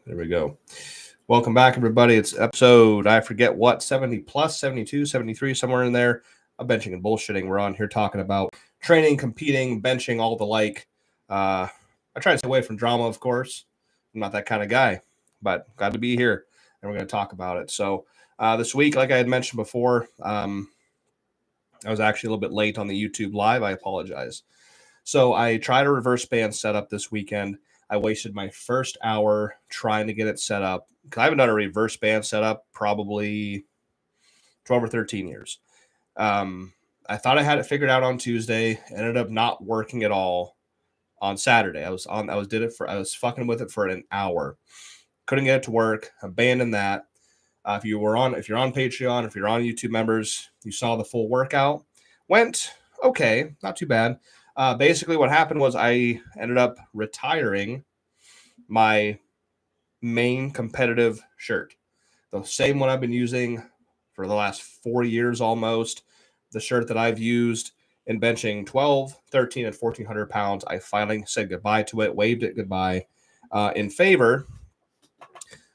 There we go. Welcome back, everybody. It's episode, I forget what, 70 plus, 72, 73, somewhere in there. I'm benching and bullshitting. We're on here talking about training, competing, benching, all the like. I try to stay away from drama, of course. I'm not that kind of guy, but glad to be here, and we're going to talk about it. So this week, like I had mentioned before, I was actually a little bit late on the YouTube live. I apologize. So I tried a reverse band setup this weekend. I wasted my first hour trying to get it set up because I haven't done a reverse band setup probably 12 or 13 years. I thought I had it figured out on Tuesday. Ended up not working at all on Saturday. I was fucking with it for an hour. Couldn't get it to work. Abandoned that. If you're on Patreon, if you're on YouTube members, you saw the full workout. Went okay, not too bad. Basically, what happened was I ended up retiring my main competitive shirt, the same one I've been using for the last 4 years almost, the shirt that I've used in benching 12, 13, and 1,400 pounds. I finally said goodbye to it, waved it goodbye in favor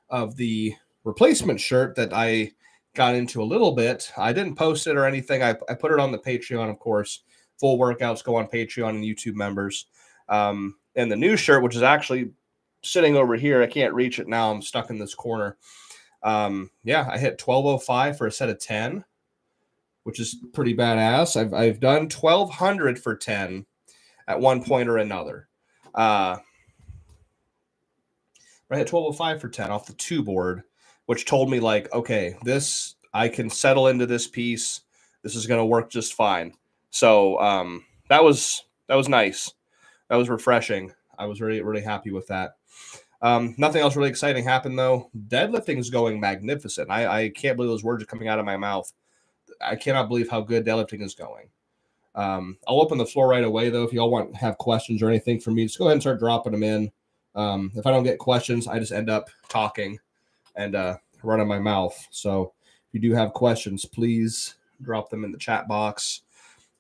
of the replacement shirt that I got into a little bit. I didn't post it or anything. I put it on the Patreon, of course. Full workouts go on Patreon and YouTube members. And the new shirt, which is actually sitting over here, I can't reach it now. I'm stuck in this corner. I hit 1205 for a set of 10, which is pretty badass. I've done 1200 for 10 at one point or another. I hit 1205 for 10 off the 2 board, which told me like, okay, this I can settle into this piece. This is going to work just fine. So that was nice. That was refreshing. I was really, really happy with that. Nothing else really exciting happened, though. Deadlifting is going magnificent. I can't believe those words are coming out of my mouth. I cannot believe how good deadlifting is going. I'll open the floor right away, though. If y'all have questions or anything for me, just go ahead and start dropping them in. If I don't get questions, I just end up talking and running my mouth. So if you do have questions, please drop them in the chat box.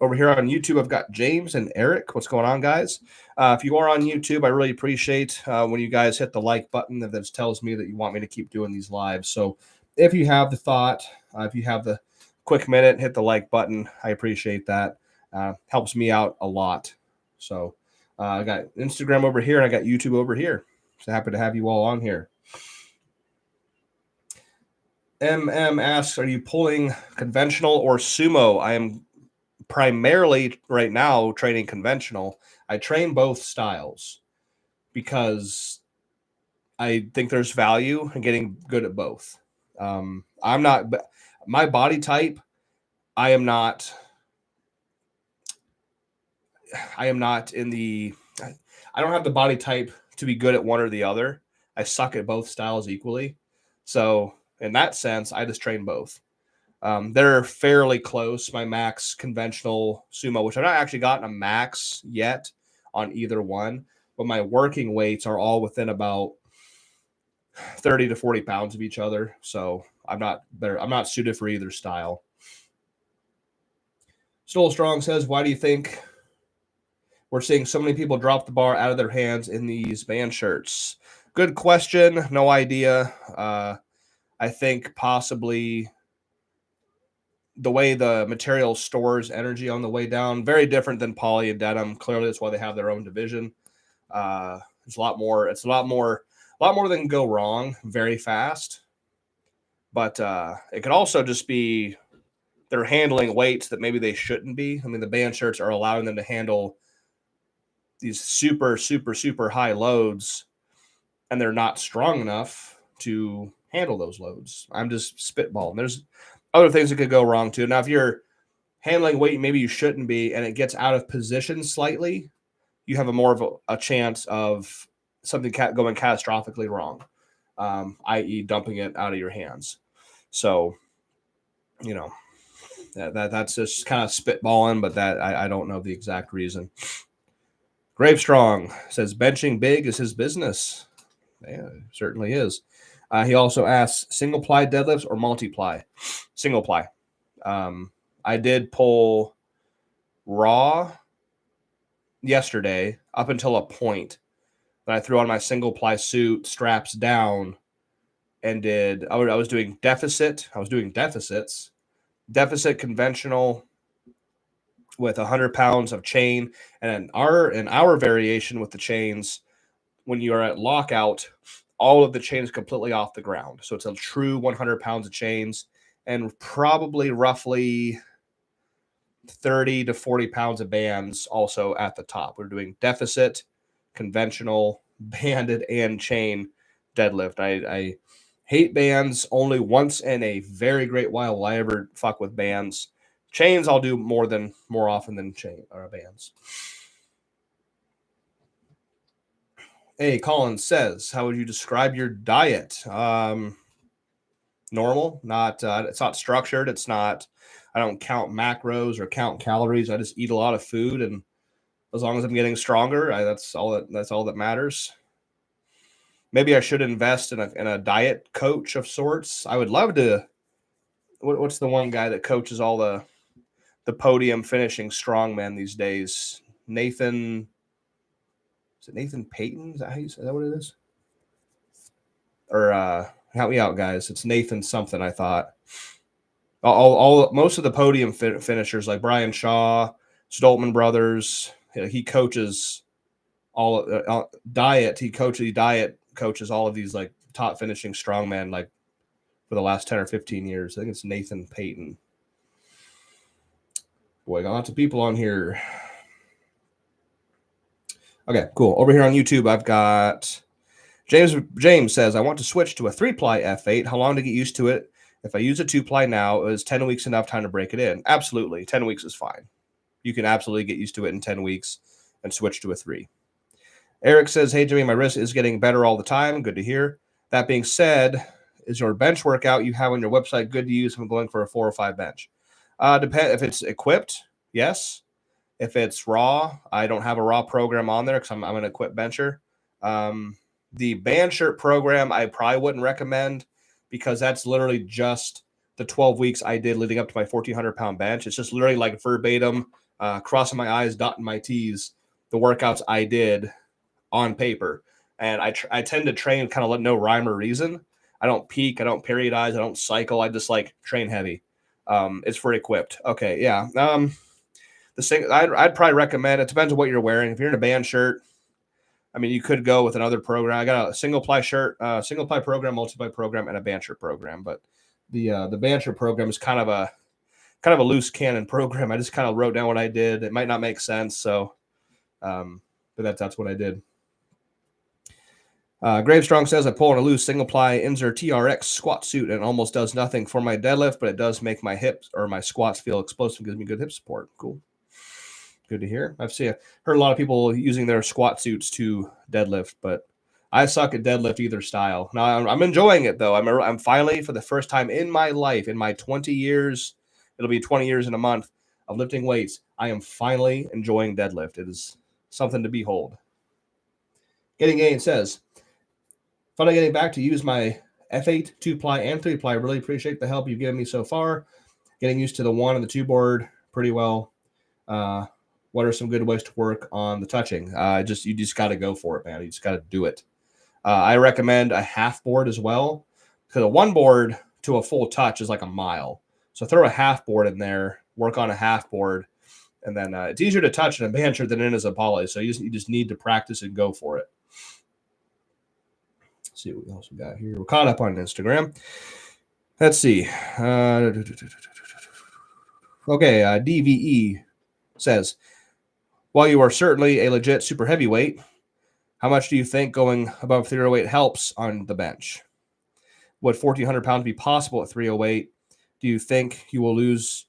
Over here on YouTube, I've got James and Eric. What's going on, guys? If you are on YouTube, I really appreciate when you guys hit the like button. That tells me that you want me to keep doing these lives. So if you have the thought, if you have the quick minute, hit the like button. I appreciate that. Helps me out a lot. So I got Instagram over here, and I got YouTube over here. So happy to have you all on here. MM asks, are you pulling conventional or sumo? I am primarily right now training conventional. I train both styles because I think there's value in getting good at both. I'm not my body type. I am not in the. I don't have the body type to be good at one or the other. I suck at both styles equally. So in that sense, I just train both. They're fairly close. My max conventional sumo, which I've not actually gotten a max yet on either one, but my working weights are all within about 30 to 40 pounds of each other. So I'm not suited for either style. Kolbstrong says, why do you think we're seeing so many people drop the bar out of their hands in these band shirts? Good question. No idea. I think possibly the way the material stores energy on the way down, very different than poly and denim. Clearly, that's why they have their own division. It's a lot more that can go wrong very fast. But it could also just be they're handling weights that maybe they shouldn't be. I mean, the band shirts are allowing them to handle these super, super, super high loads, and they're not strong enough to handle those loads. I'm just spitballing. There's other things that could go wrong too. Now, if you're handling weight, maybe you shouldn't be, and it gets out of position slightly, you have more of a chance of something going catastrophically wrong, i.e. dumping it out of your hands. So, that's just kind of spitballing, but that I don't know the exact reason. Gravestrong says benching big is his business. Yeah, it certainly is. He also asks, single ply deadlifts or multi-ply? Single ply. I did pull raw yesterday up until a point. Then I threw on my single ply suit, straps down, and I was doing deficit. I was doing deficits, deficit conventional with 100 pounds of chain. And our variation with the chains, when you are at lockout, all of the chains completely off the ground. So it's a true 100 pounds of chains and probably roughly 30 to 40 pounds of bands also at the top. We're doing deficit, conventional, banded, and chain deadlift. I hate bands only once in a very great while will I ever fuck with bands. Chains I'll do more often than chain or bands. Hey, Colin says, how would you describe your diet? Normal, not it's not structured. It's not. I don't count macros or count calories. I just eat a lot of food, and as long as I'm getting stronger, that's all that matters. Maybe I should invest in a diet coach of sorts. I would love to. What's the one guy that coaches all the podium finishing strongmen these days? Nathan. Is it Nathan Payton? Is that what it is? Or help me out, guys. It's Nathan something. I thought. Most of the podium finishers like Brian Shaw, Stoltman brothers, he coaches all diet. He coaches all of these like top finishing strongmen like for the last 10 or 15 years. I think it's Nathan Payton. Boy, got lots of people on here. Okay, cool. Over here on YouTube, I've got James says, I want to switch to a 3-ply F8. How long to get used to it? If I use a 2-ply now, is 10 weeks enough time to break it in? Absolutely. 10 weeks is fine. You can absolutely get used to it in 10 weeks and switch to a 3. Eric says, hey, Jimmy, my wrist is getting better all the time. Good to hear. That being said, is your bench workout you have on your website good to use if I'm going for a 4 or 5 bench? Depend if it's equipped, yes. If it's raw, I don't have a raw program on there because I'm an equipped bencher. The band shirt program I probably wouldn't recommend because that's literally just the 12 weeks I did leading up to my 1,400 pound bench. It's just literally like verbatim, crossing my I's, dotting my T's, the workouts I did on paper. And I tend to train kind of no rhyme or reason. I don't peak, I don't periodize, I don't cycle. I just like train heavy. It's for equipped. Okay, yeah. The thing I'd probably recommend, it depends on what you're wearing. If you're in a band shirt, I mean, you could go with another program. I got a single ply shirt, single ply program, multi-ply program, and a band shirt program. But the band shirt program is kind of a loose cannon program. I just kind of wrote down what I did. It might not make sense, so but that's what I did. Gravestrong says, I pull on a loose single ply Inzer TRX squat suit and it almost does nothing for my deadlift, but it does make my hips or my squats feel explosive, gives me good hip support. Cool. Good to hear. Heard a lot of people using their squat suits to deadlift, but I suck at deadlift either style. Now I'm enjoying it though. I'm finally, for the first time in my life, in my 20 years, it'll be 20 years in a month of lifting weights, I am finally enjoying deadlift. It is something to behold. Getting Gain says, finally getting back to use my F8, 2-ply, and 3-ply. I really appreciate the help you've given me so far. Getting used to the 1 and the 2 board pretty well. What are some good ways to work on the touching? You just got to go for it, man. You just got to do it. I recommend a half board as well, because a 1 board to a full touch is like a mile. So throw a half board in there, work on a half board, and then it's easier to touch in a band shirt than it is a poly. So you just need to practice and go for it. Let's see what else we got here. We're caught up on Instagram. Let's see. Okay, DVE says, while you are certainly a legit super heavyweight, how much do you think going above 308 helps on the bench? Would 1,400 pounds be possible at 308? Do you think you will lose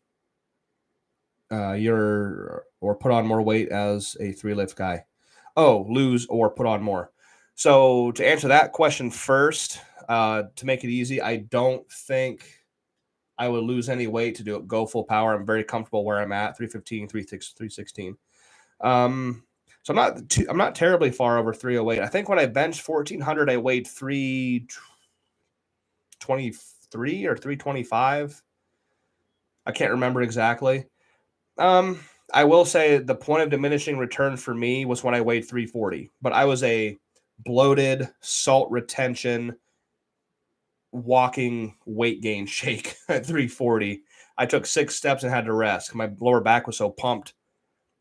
or put on more weight as a 3-lift guy? Oh, lose or put on more. So to answer that question first, to make it easy, I don't think I would lose any weight to go full power. I'm very comfortable where I'm at, 315, 316. So I'm not terribly far over 308. I think when I benched 1,400, I weighed 323 or 325. I can't remember exactly. I will say the point of diminishing return for me was when I weighed 340, but I was a bloated, salt retention, walking weight gain shake at 340. I took 6 steps and had to rest. My lower back was so pumped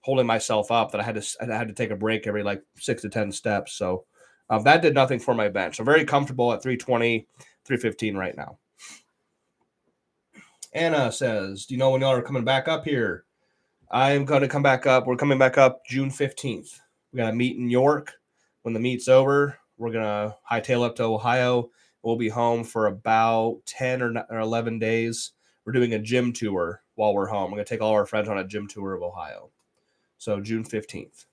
holding myself up that I had to take a break every like 6 to 10 steps. So that did nothing for my bench. I'm very comfortable at 320, 315 right now. Anna says, do you know when y'all are coming back up here? I'm going to come back up. We're coming back up June 15th. We got to meet in York. When the meet's over, we're going to hightail up to Ohio. We'll be home for about 10 or 11 days. We're doing a gym tour while we're home. We're going to take all our friends on a gym tour of Ohio. So June 15th.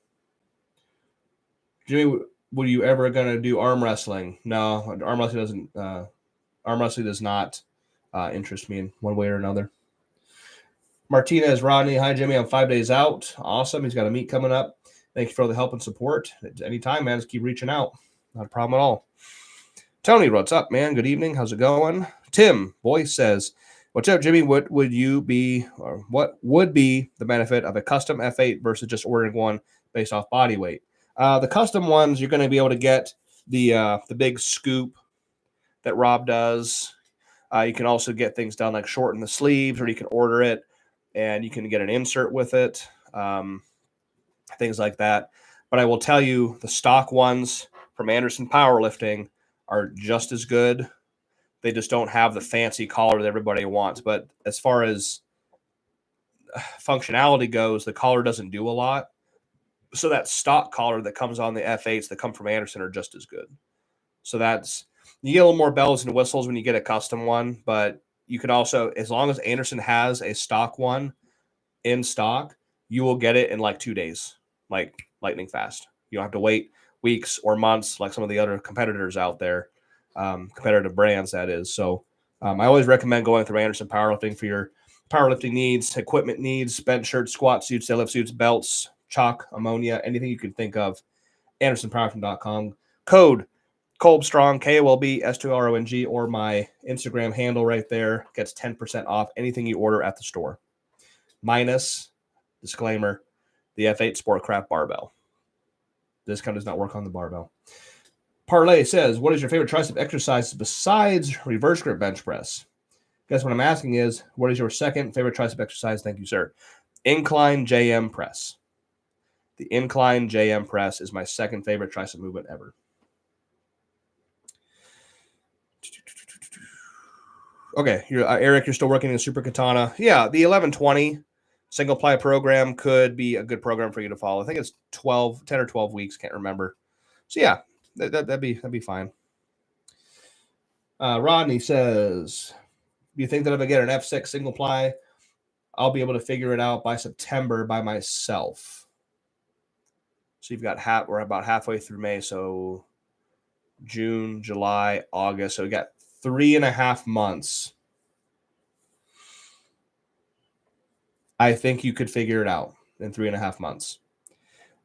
Jimmy, were you ever going to do arm wrestling? No, arm wrestling does not interest me in one way or another. Martinez, Rodney, hi, Jimmy. I'm 5 days out. Awesome. He's got a meet coming up. Thank you for all the help and support. Anytime, man. Just keep reaching out. Not a problem at all. Tony, what's up, man? Good evening. How's it going? Tim, Boyce says, what's up, Jimmy? What would be the benefit of a custom F8 versus just ordering one based off body weight? The custom ones, you're going to be able to get the big scoop that Rob does. You can also get things done like shorten the sleeves, or you can order it and you can get an insert with it, things like that. But I will tell you, the stock ones from Anderson Powerlifting are just as good. They just don't have the fancy collar that everybody wants. But as far as functionality goes, the collar doesn't do a lot. So that stock collar that comes on the F8s that come from Anderson are just as good. So you get a little more bells and whistles when you get a custom one, but you can also, as long as Anderson has a stock one in stock, you will get it in like 2 days, like lightning fast. You don't have to wait weeks or months like some of the other competitors out there, competitive brands, that is. So I always recommend going through Anderson Powerlifting for your powerlifting needs, equipment needs, bench shirts, squat suits, deadlift suits, belts, chalk, ammonia, anything you can think of. AndersonPowerlifting.com. Code Kolbstrong, KOLB, S2RONG, or my Instagram handle right there gets 10% off anything you order at the store. Minus, disclaimer, the F8 Sportcraft barbell. Discount does not work on the barbell. Parlay says, what is your favorite tricep exercise besides reverse grip bench press? Guess what I'm asking is, what is your second favorite tricep exercise? Thank you, sir. Incline JM press. The incline JM press is my second favorite tricep movement ever. Okay, Eric, you're still working in Super Katana. Yeah, the 1120 single ply program could be a good program for you to follow. I think it's 10 or 12 weeks, can't remember. So yeah, that'd be fine. Rodney says, do you think that if I get an F6 single ply, I'll be able to figure it out by September by myself? So you've got we're about halfway through May, so June, July, August. So we got 3.5 months. I think you could figure it out in 3.5 months.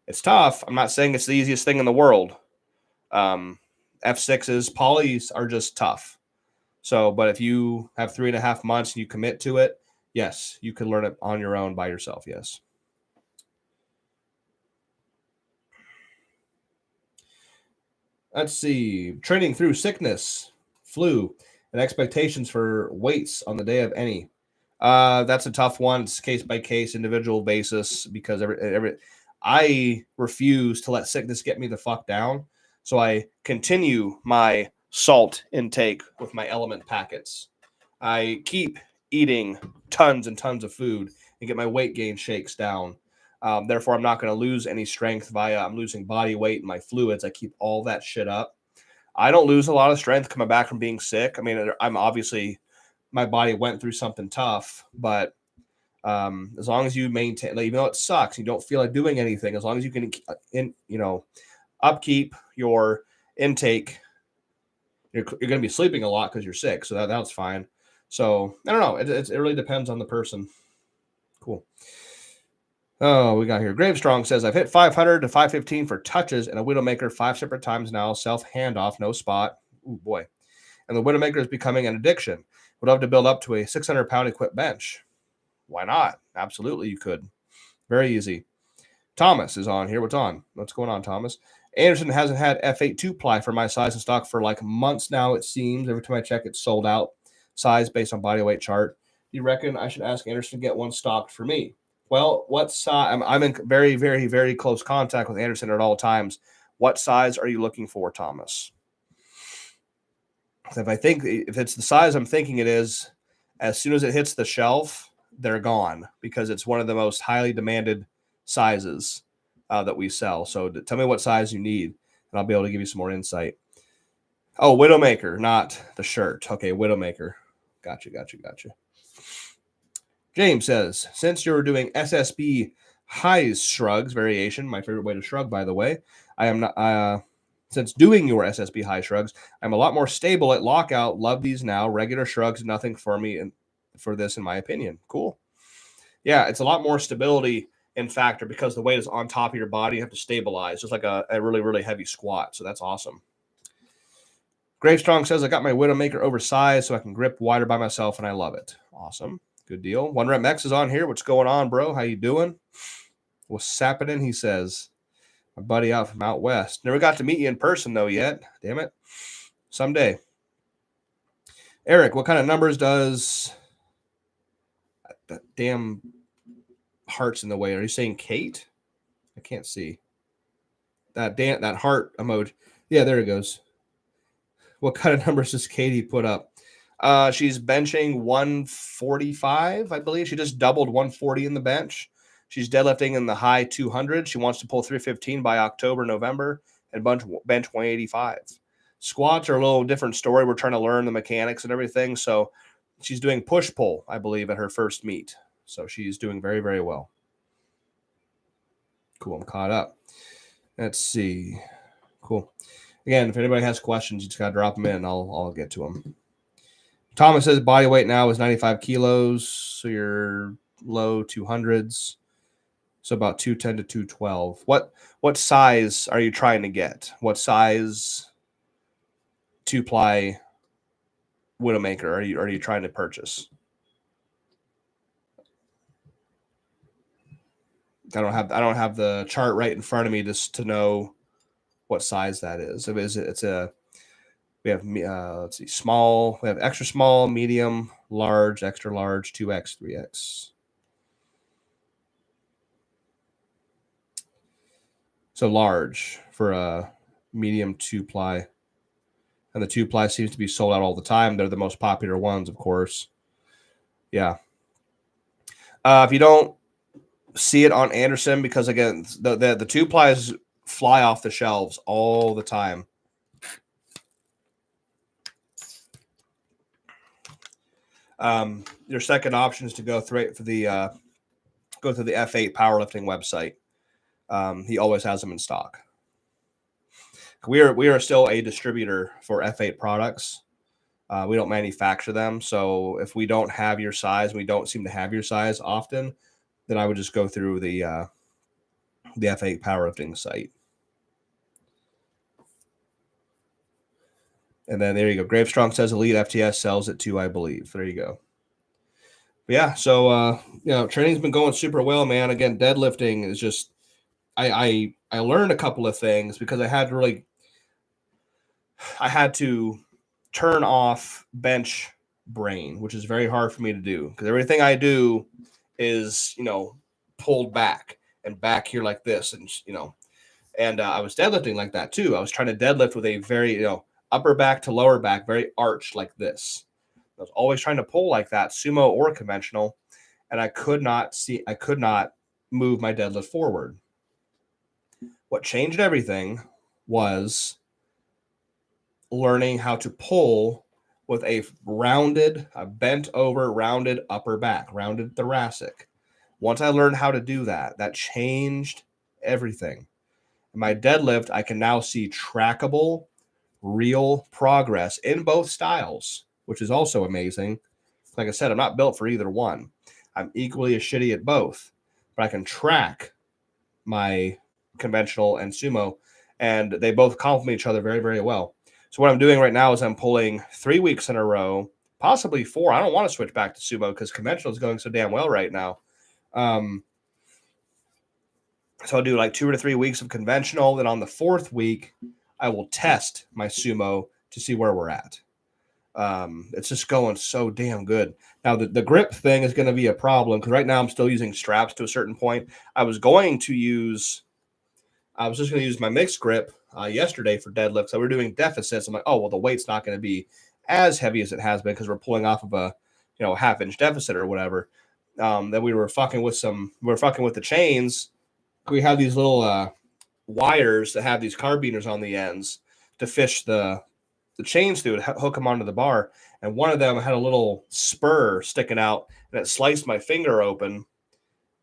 It's tough. I'm not saying it's the easiest thing in the world. F6s, polys are just tough. So, but if you have 3.5 months and you commit to it, yes, you can learn it on your own by yourself. Yes. Let's see. Training through sickness, flu, and expectations for weights on the day of any. That's a tough one. It's case by case, individual basis, because I refuse to let sickness get me the fuck down. So I continue my salt intake with my element packets. I keep eating tons and tons of food and get my weight gain shakes down. Therefore, I'm not going to lose any strength I'm losing body weight and my fluids. I keep all that shit up. I don't lose a lot of strength coming back from being sick. I mean, I'm obviously, my body went through something tough, but as long as you maintain, even though it sucks, you don't feel like doing anything, as long as you can, upkeep your intake, you're going to be sleeping a lot because you're sick. So that's fine. So I don't know. It really depends on the person. Cool. Oh, we got here. Gravestrong says, I've hit 500 to 515 for touches and a Widowmaker 5 separate times now. Self handoff, no spot. Ooh, boy. And the Widowmaker is becoming an addiction. Would love to build up to a 600-pound equipped bench. Why not? Absolutely, you could. Very easy. Thomas is on here. What's going on, Thomas? Anderson hasn't had F8 2-ply for my size in stock for like months now, it seems. Every time I check, it's sold out size based on body weight chart. You reckon I should ask Anderson to get one stocked for me? Well, what size? I'm in very, very, very close contact with Anderson at all times. What size are you looking for, Thomas? If it's the size I'm thinking it is, as soon as it hits the shelf, they're gone because it's one of the most highly demanded sizes that we sell. So tell me what size you need, and I'll be able to give you some more insight. Oh, Widowmaker, not the shirt. Okay, Widowmaker. Gotcha. James says, since you're doing SSB highs shrugs variation, my favorite way to shrug, by the way, I am not. Since doing your SSB high shrugs, I'm a lot more stable at lockout. Love these now. Regular shrugs, nothing for me and for this, in my opinion. Cool. Yeah, it's a lot more stability in factor because the weight is on top of your body. You have to stabilize, just like a really, really heavy squat. So that's awesome. Gravestrong says, I got my Widowmaker oversized so I can grip wider by myself, and I love it. Awesome. Good deal. One Rep X is on here. What's going on, bro? How you doing? What's happening? He says. My buddy out from out west. Never got to meet you in person, though, yet. Damn it. Someday. Eric, what kind of numbers does that damn heart's in the way? Are you saying Kate? I can't see. That heart emoji. Yeah, there it goes. What kind of numbers does Katie put up? She's benching 145, I believe. She just doubled 140 in the bench. She's deadlifting in the high 200s. She wants to pull 315 by October, November, and bench 185. Squats are a little different story. We're trying to learn the mechanics and everything. So she's doing push-pull, I believe, at her first meet. So she's doing very, very well. Cool. I'm caught up. Let's see. Cool. Again, if anybody has questions, you just got to drop them in. I'll get to them. Thomas says body weight now is 95 kilos. So you're low 200s. So about 210 to 212. What size are you trying to get? What size 2-ply Widowmaker are you trying to purchase? I don't have the chart right in front of me just to know what size that is. We have let's see, small. We have extra small, medium, large, extra large, 2X, 3X. So large for a medium 2-ply. And the 2-ply seems to be sold out all the time. They're the most popular ones, of course. Yeah. If you don't see it on Anderson, because again, the 2-plies fly off the shelves all the time. Your second option is to go through the F8 Powerlifting website. He always has them in stock. We are still a distributor for F8 products. We don't manufacture them. So if we don't have your size, we don't seem to have your size often, then I would just go through the F8 Powerlifting site. And then there you go. Gravestrong says Elite FTS sells it too, I believe. There you go. But yeah, so training's been going super well, man. Again, deadlifting is just I learned a couple of things because I had to turn off bench brain, which is very hard for me to do because everything I do is, pulled back and back here like this. And I was deadlifting like that too. I was trying to deadlift with a very, upper back to lower back, very arched like this. I was always trying to pull like that, sumo or conventional. And I could not move my deadlift forward. What changed everything was learning how to pull with a bent over, rounded upper back, rounded thoracic. Once I learned how to do that, that changed everything. In my deadlift, I can now see trackable, real progress in both styles, which is also amazing. Like I said, I'm not built for either one. I'm equally as shitty at both, but I can track my conventional and sumo, and they both complement each other very, very well. So what I'm doing right now is I'm pulling 3 weeks in a row, possibly 4. I don't want to switch back to sumo because conventional is going so damn well right now. So I'll do like 2 or 3 weeks of conventional. Then on the 4th week, I will test my sumo to see where we're at. It's just going so damn good. Now, the grip thing is going to be a problem because right now I'm still using straps to a certain point. I was just going to use my mixed grip yesterday for deadlift. So we're doing deficits. I'm like, oh, well, the weight's not going to be as heavy as it has been because we're pulling off of a, half-inch deficit or whatever. Then we were fucking with the chains. We have these little wires that have these carabiners on the ends to fish the chains through to hook them onto the bar. And one of them had a little spur sticking out, and it sliced my finger open.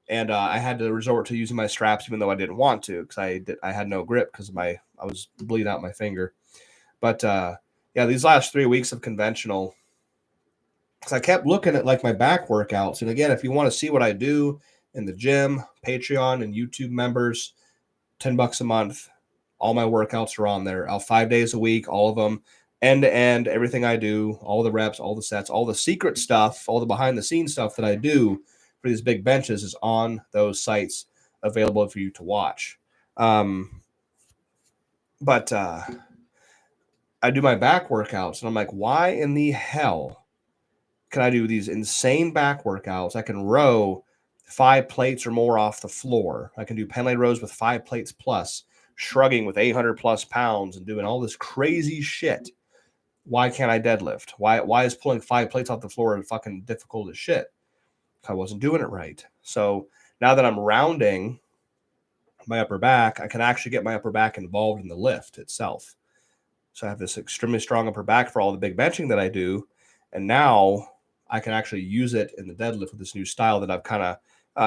And I had to resort to using my straps, even though I didn't want to, because I had no grip because I was bleeding out my finger. But yeah, these last 3 weeks of conventional, because I kept looking at like my back workouts. And again, if you want to see what I do in the gym, Patreon and YouTube members, $10 a month. All my workouts are on there. 5 days a week, all of them, end to end, everything I do, all the reps, all the sets, all the secret stuff, all the behind the scenes stuff that I do for these big benches is on those sites available for you to watch. But I do my back workouts, and I'm like, why in the hell can I do these insane back workouts? I can row 5 plates or more off the floor. I can do pen rows with 5 plates plus, shrugging with 800 plus pounds and doing all this crazy shit. Why can't I deadlift? Why is pulling 5 plates off the floor fucking difficult as shit? I wasn't doing it right. So now that I'm rounding my upper back, I can actually get my upper back involved in the lift itself. So I have this extremely strong upper back for all the big benching that I do. And now I can actually use it in the deadlift with this new style that I've kind of,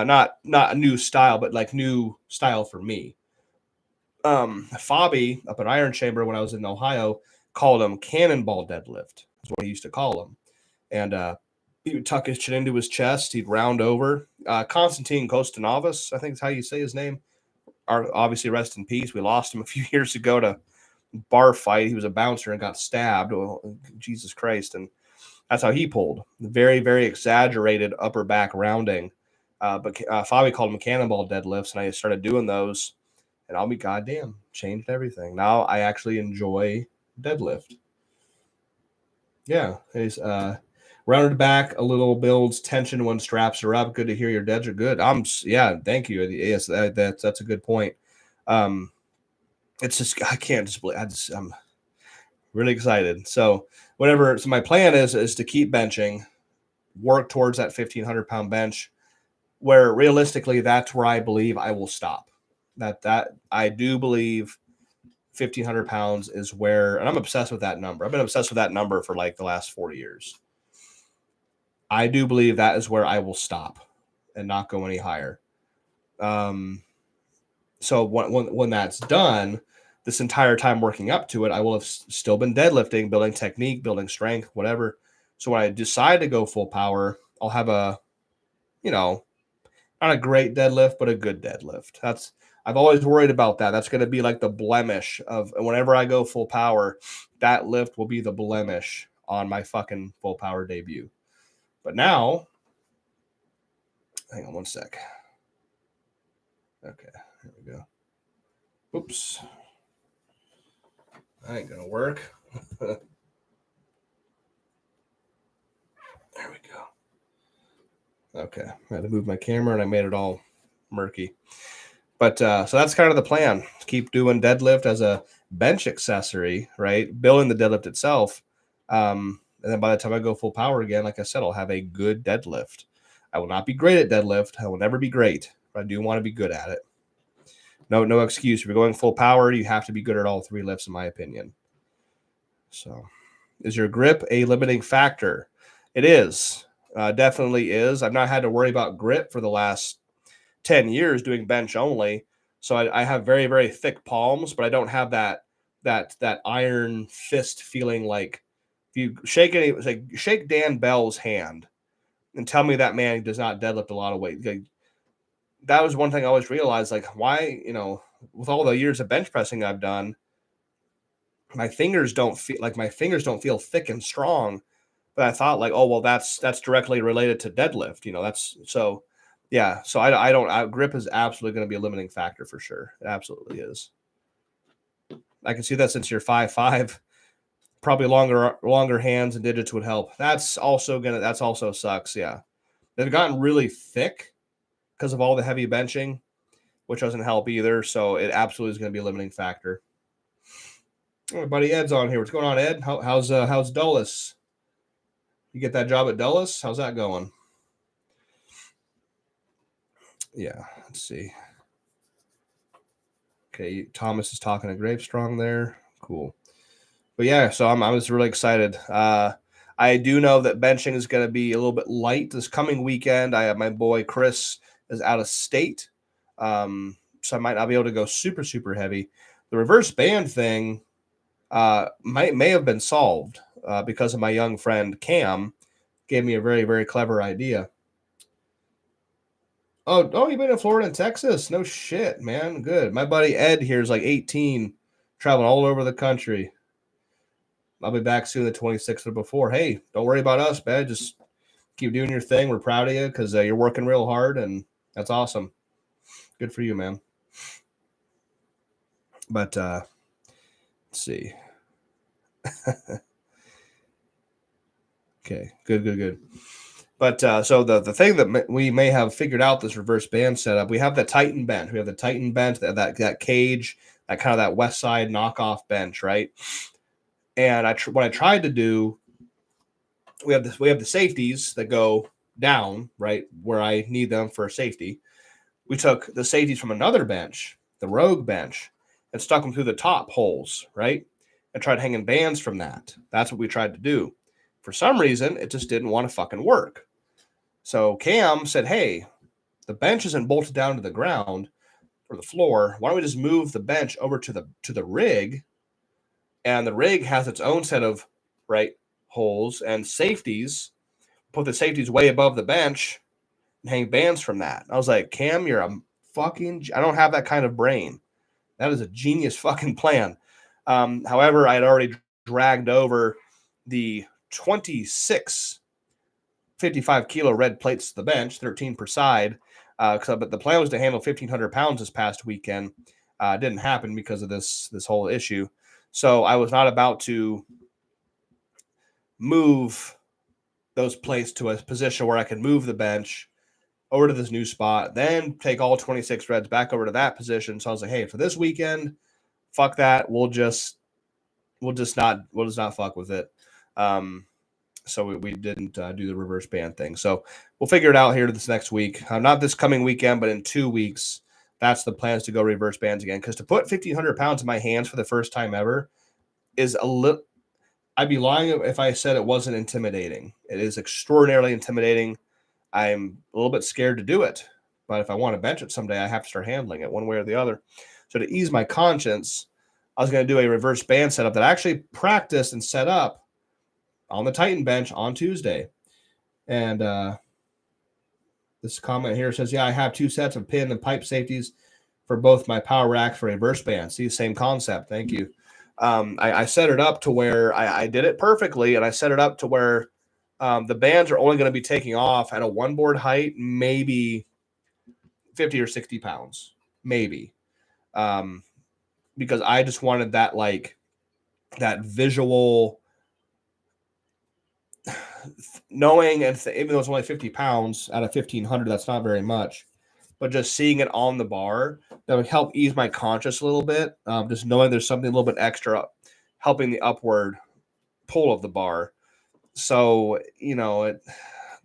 not a new style, but like new style for me. Fabi up at Iron Chamber when I was in Ohio called him cannonball deadlift. That's what he used to call him. And he would tuck his chin into his chest. He'd round over. Konstantin Kostanovas, I think is how you say his name. Obviously, rest in peace. We lost him a few years ago to bar fight. He was a bouncer and got stabbed. Oh, Jesus Christ. And that's how he pulled. Very, very exaggerated upper back rounding. But Fabi called them cannonball deadlifts, and I started doing those. And I'll be goddamn, changed everything. Now I actually enjoy deadlift. Yeah, he's rounded back a little, builds tension when straps are up. Good to hear your deads are good. Thank you. Yes, that's a good point. It's just I can't just believe I'm really excited. So my plan is to keep benching, work towards that 1,500 pound bench, where realistically that's where I believe I will stop. That I do believe 1,500 pounds is where, and I'm obsessed with that number. I've been obsessed with that number for like the last 4 years. I do believe that is where I will stop and not go any higher. So when that's done, this entire time working up to it, I will have still been deadlifting, building technique, building strength, whatever. So when I decide to go full power, I'll have a, not a great deadlift, but a good deadlift. I've always worried about that. That's going to be like the blemish of whenever I go full power, that lift will be the blemish on my fucking full power debut. But now, hang on one sec. Okay, here we go. Oops. That ain't going to work. There we go. Okay, I had to move my camera and I made it all murky. But so that's kind of the plan. Keep doing deadlift as a bench accessory, right? Building the deadlift itself. And then by the time I go full power again, like I said, I'll have a good deadlift. I will not be great at deadlift. I will never be great, but I do want to be good at it. No excuse. If you're going full power, you have to be good at all 3 lifts, in my opinion. So is your grip a limiting factor? It is. Definitely is. I've not had to worry about grip for the last 10 years doing bench only. So I have very, very thick palms, but I don't have that iron fist feeling. Like if you shake Dan Bell's hand and tell me that man does not deadlift a lot of weight. Like, that was one thing I always realized, like why, with all the years of bench pressing I've done, my fingers don't feel thick and strong. But I thought like, oh, well, that's directly related to deadlift. That's so Yeah, so I don't. Grip is absolutely going to be a limiting factor for sure. It absolutely is. I can see that since you're 5'5", probably longer hands and digits would help. That's also sucks. Yeah, they've gotten really thick because of all the heavy benching, which doesn't help either. So it absolutely is going to be a limiting factor. Oh, my buddy Ed's on here. What's going on, Ed? How's Dulles? You get that job at Dulles? How's that going? Yeah, let's see. Okay, Thomas is talking to Gravestrong there. Cool. But yeah, so I was really excited. I do know that benching is going to be a little bit light this coming weekend. I have my boy Chris is out of state, so I might not be able to go super, super heavy. The reverse band thing may have been solved because of my young friend Cam gave me a very, very clever idea. Oh, you've been in Florida and Texas? No shit, man. Good. My buddy Ed here is like 18, traveling all over the country. I'll be back soon, the 26th or before. Hey, don't worry about us, man. Just keep doing your thing. We're proud of you because you're working real hard, and that's awesome. Good for you, man. But let's see. Okay, good. But so the thing that we may have figured out this reverse band setup, we have the Titan bench. We have the Titan bench, that cage, that kind of that West Side knockoff bench, right? And what I tried to do, we have the safeties that go down, right, where I need them for safety. We took the safeties from another bench, the Rogue bench, and stuck them through the top holes, right? And tried hanging bands from that. That's what we tried to do. For some reason, it just didn't want to fucking work. So Cam said, hey, the bench isn't bolted down to the ground or the floor. Why don't we just move the bench over to the rig? And the rig has its own set of holes and safeties. Put the safeties way above the bench and hang bands from that. I was like, Cam, you're a fucking. I don't have that kind of brain. That is a genius fucking plan. However, I had already dragged over the 26 55 kilo red plates to the bench, 13 per side. But the plan was to handle 1,500 pounds this past weekend. It didn't happen because of this whole issue. So I was not about to move those plates to a position where I could move the bench over to this new spot, then take all 26 reds back over to that position. So I was like, hey, for this weekend, fuck that. We'll just not fuck with it. So we didn't do the reverse band thing. So we'll figure it out here this next week. Not this coming weekend, but in 2 weeks. That's the plans to go reverse bands again. Because to put 1,500 pounds in my hands for the first time ever is a little. I'd be lying if I said it wasn't intimidating. It is extraordinarily intimidating. I'm a little bit scared to do it. But if I want to bench it someday, I have to start handling it one way or the other. So to ease my conscience, I was going to do a reverse band setup that I actually practiced and set up on the Titan bench on Tuesday. And this comment here says, yeah, I have 2 sets of pin and pipe safeties for both my power racks for reverse band. See, same concept. Thank you. I set it up to where I did it perfectly, and I set it up to where the bands are only going to be taking off at a one board height, maybe 50 or 60 pounds, maybe. Because I just wanted that that visual knowing, and even though it's only 50 pounds out of 1,500, that's not very much. But just seeing it on the bar, that would help ease my conscience a little bit. Just knowing there's something a little bit extra helping the upward pull of the bar. So,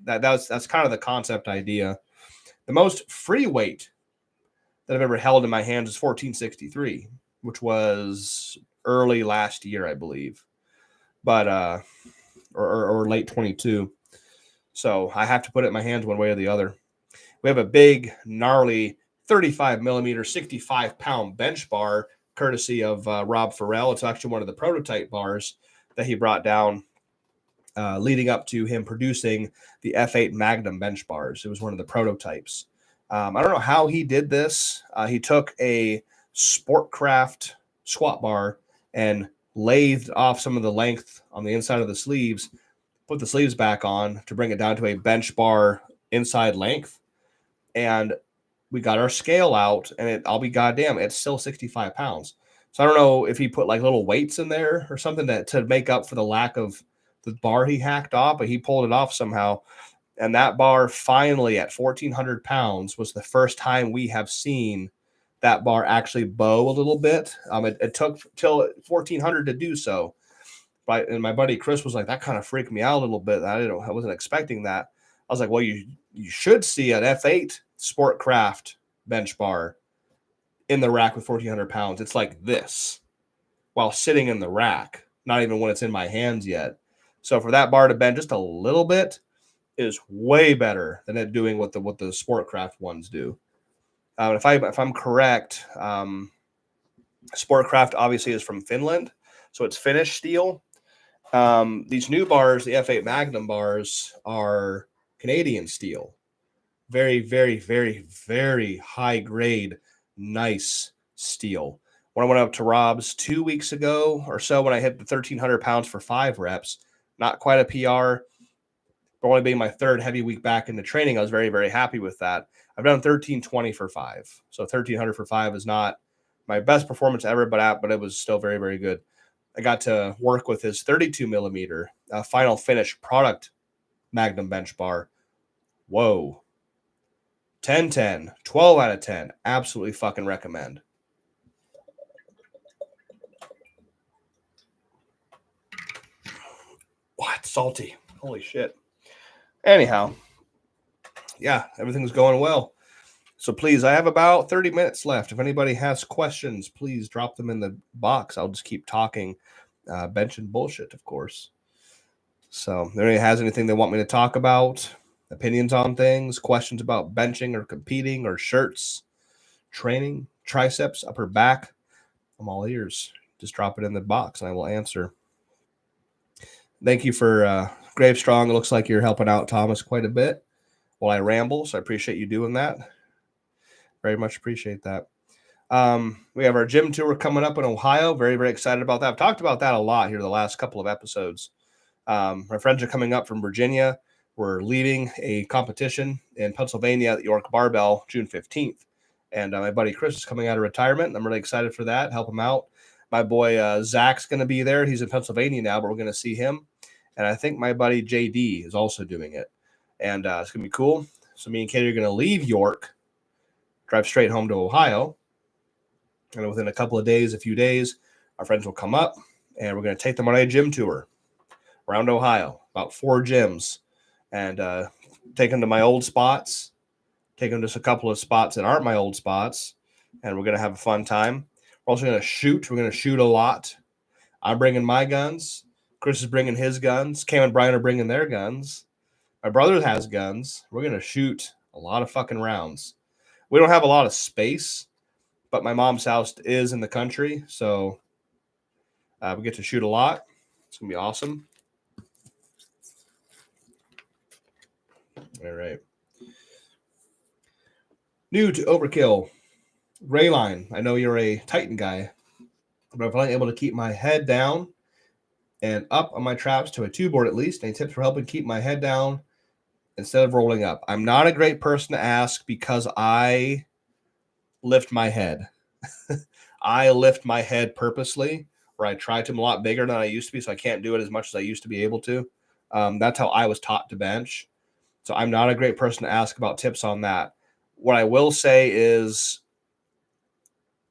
that's kind of the concept idea. The most free weight that I've ever held in my hands is 1463, which was early last year, I believe. But or late 22. So I have to put it in my hands one way or the other. We have a big, gnarly 35 millimeter, 65 pound bench bar, courtesy of Rob Farrell. It's actually one of the prototype bars that he brought down leading up to him producing the F8 Magnum bench bars. It was one of the prototypes. I don't know how he did this. He took a Sportcraft squat bar and lathed off some of the length on the inside of the sleeves, put the sleeves back on to bring it down to a bench bar inside length. And we got our scale out, and I'll be goddamn, it's still 65 pounds. So I don't know if he put like little weights in there or something to make up for the lack of the bar he hacked off, but he pulled it off somehow. And that bar finally at 1,400 pounds was the first time we have seen that bar actually bow a little bit. It took till 1,400 to do so. And my buddy Chris was like, that kind of freaked me out a little bit. I wasn't expecting that. I was like, well, you should see an F8 Sportcraft bench bar in the rack with 1,400 pounds. It's like this while sitting in the rack, not even when it's in my hands yet. So for that bar to bend just a little bit is way better than it doing what the Sportcraft ones do. If I'm correct, Sportcraft obviously is from Finland, so it's Finnish steel. These new bars, the F8 Magnum bars, are Canadian steel. Very, very, very, very high grade, nice steel. When I went up to Rob's 2 weeks ago or so, when I hit the 1,300 pounds for 5 reps, not quite a PR, but only being my third heavy week back into training, I was very, very happy with that. I've done 1,320 for 5. So 1,300 for 5 is not my best performance ever, but it was still very, very good. I got to work with his 32 millimeter final finish product Magnum bench bar. Whoa. 10-10, 12 out of 10. Absolutely fucking recommend. What? Salty. Holy shit. Anyhow, yeah, everything's going well. So please, I have about 30 minutes left. If anybody has questions, please drop them in the box. I'll just keep talking bench and bullshit, of course. So if anybody has anything they want me to talk about, opinions on things, questions about benching or competing or shirts, training, triceps, upper back, I'm all ears. Just drop it in the box and I will answer. Thank you for Gravestrong. It looks like you're helping out Thomas quite a bit while I ramble, so I appreciate you doing that. Very much appreciate that. We have our gym tour coming up in Ohio. Very, very excited about that. I've talked about that a lot here the last couple of episodes. My friends are coming up from Virginia. We're leading a competition in Pennsylvania at York Barbell June 15th. And my buddy Chris is coming out of retirement. I'm really excited for that. Help him out. My boy Zach's going to be there. He's in Pennsylvania now, but we're going to see him. And I think my buddy JD is also doing it. And it's going to be cool. So me and Katie are going to leave York, drive straight home to Ohio. And within a few days, our friends will come up and we're going to take them on a gym tour around Ohio, about 4 gyms, and take them to my old spots, take them to a couple of spots that aren't my old spots, and we're going to have a fun time. We're also going to shoot. We're going to shoot a lot. I'm bringing my guns. Chris is bringing his guns. Cam and Brian are bringing their guns. My brother has guns. We're going to shoot a lot of fucking rounds. We don't have a lot of space, but my mom's house is in the country, so we get to shoot a lot. It's going to be awesome. All right. New to Overkill. Rayline, I know you're a Titan guy, but I'm able to keep my head down and up on my traps to a 2-board at least. Any tips for helping keep my head down instead of rolling up? I'm not a great person to ask because I lift my head. I lift my head purposely, or I try to. I'm a lot bigger than I used to be, so I can't do it as much as I used to be able to. That's how I was taught to bench. So I'm not a great person to ask about tips on that. What I will say is,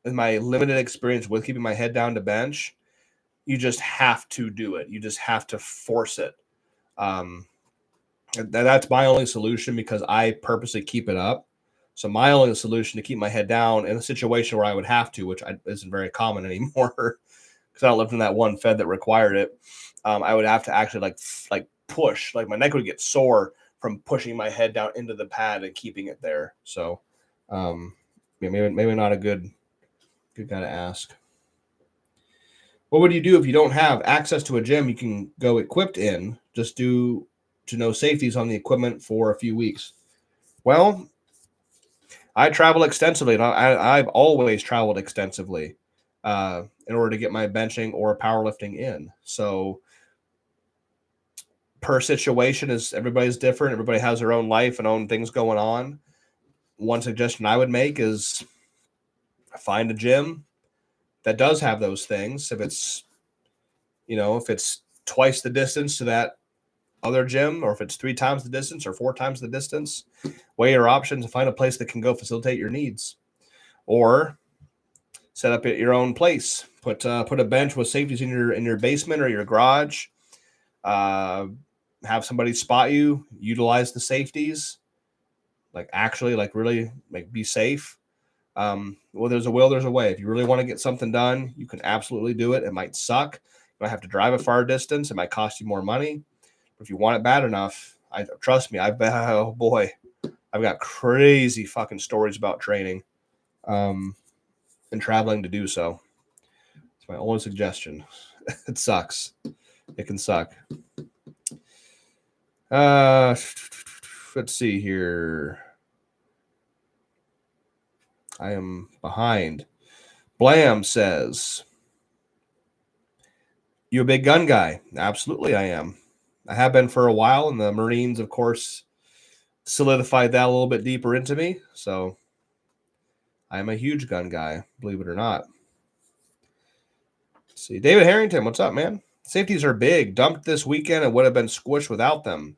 in my limited experience with keeping my head down to bench, you just have to do it. You just have to force it. That's my only solution because I purposely keep it up. So my only solution to keep my head down in a situation where I would have to, which isn't very common anymore, because I don't live in that one fed that required it. I would have to actually like push. Like my neck would get sore from pushing my head down into the pad and keeping it there. So maybe not a good guy to ask. What would you do if you don't have access to a gym you can go equipped in? Just due to no safeties on the equipment for a few weeks. Well, I travel extensively, and I've always traveled extensively in order to get my benching or powerlifting in. So per situation, is everybody's different. Everybody has their own life and own things going on. one suggestion I would make is find a gym that does have those things. If it's, if it's twice the distance to that other gym, or if it's 3 times the distance or 4 times the distance, weigh your options and find a place that can go facilitate your needs. Or set up at your own place. Put a bench with safeties in your basement or your garage. Have somebody spot you. Utilize the safeties. Really be safe. Well, there's a will, there's a way. If you really want to get something done, you can absolutely do it. It might suck. You might have to drive a far distance. It might cost you more money. But if you want it bad enough, trust me, oh boy, I've got crazy fucking stories about training. And traveling to do so. It's my only suggestion. It sucks. It can suck. Let's see here. I am behind. Blam says, you a big gun guy? Absolutely I am. I have been for a while, and the Marines, of course, solidified that a little bit deeper into me. So I am a huge gun guy, believe it or not. Let's see. David Harrington, what's up, man? Safeties are big. Dumped this weekend and would have been squished without them.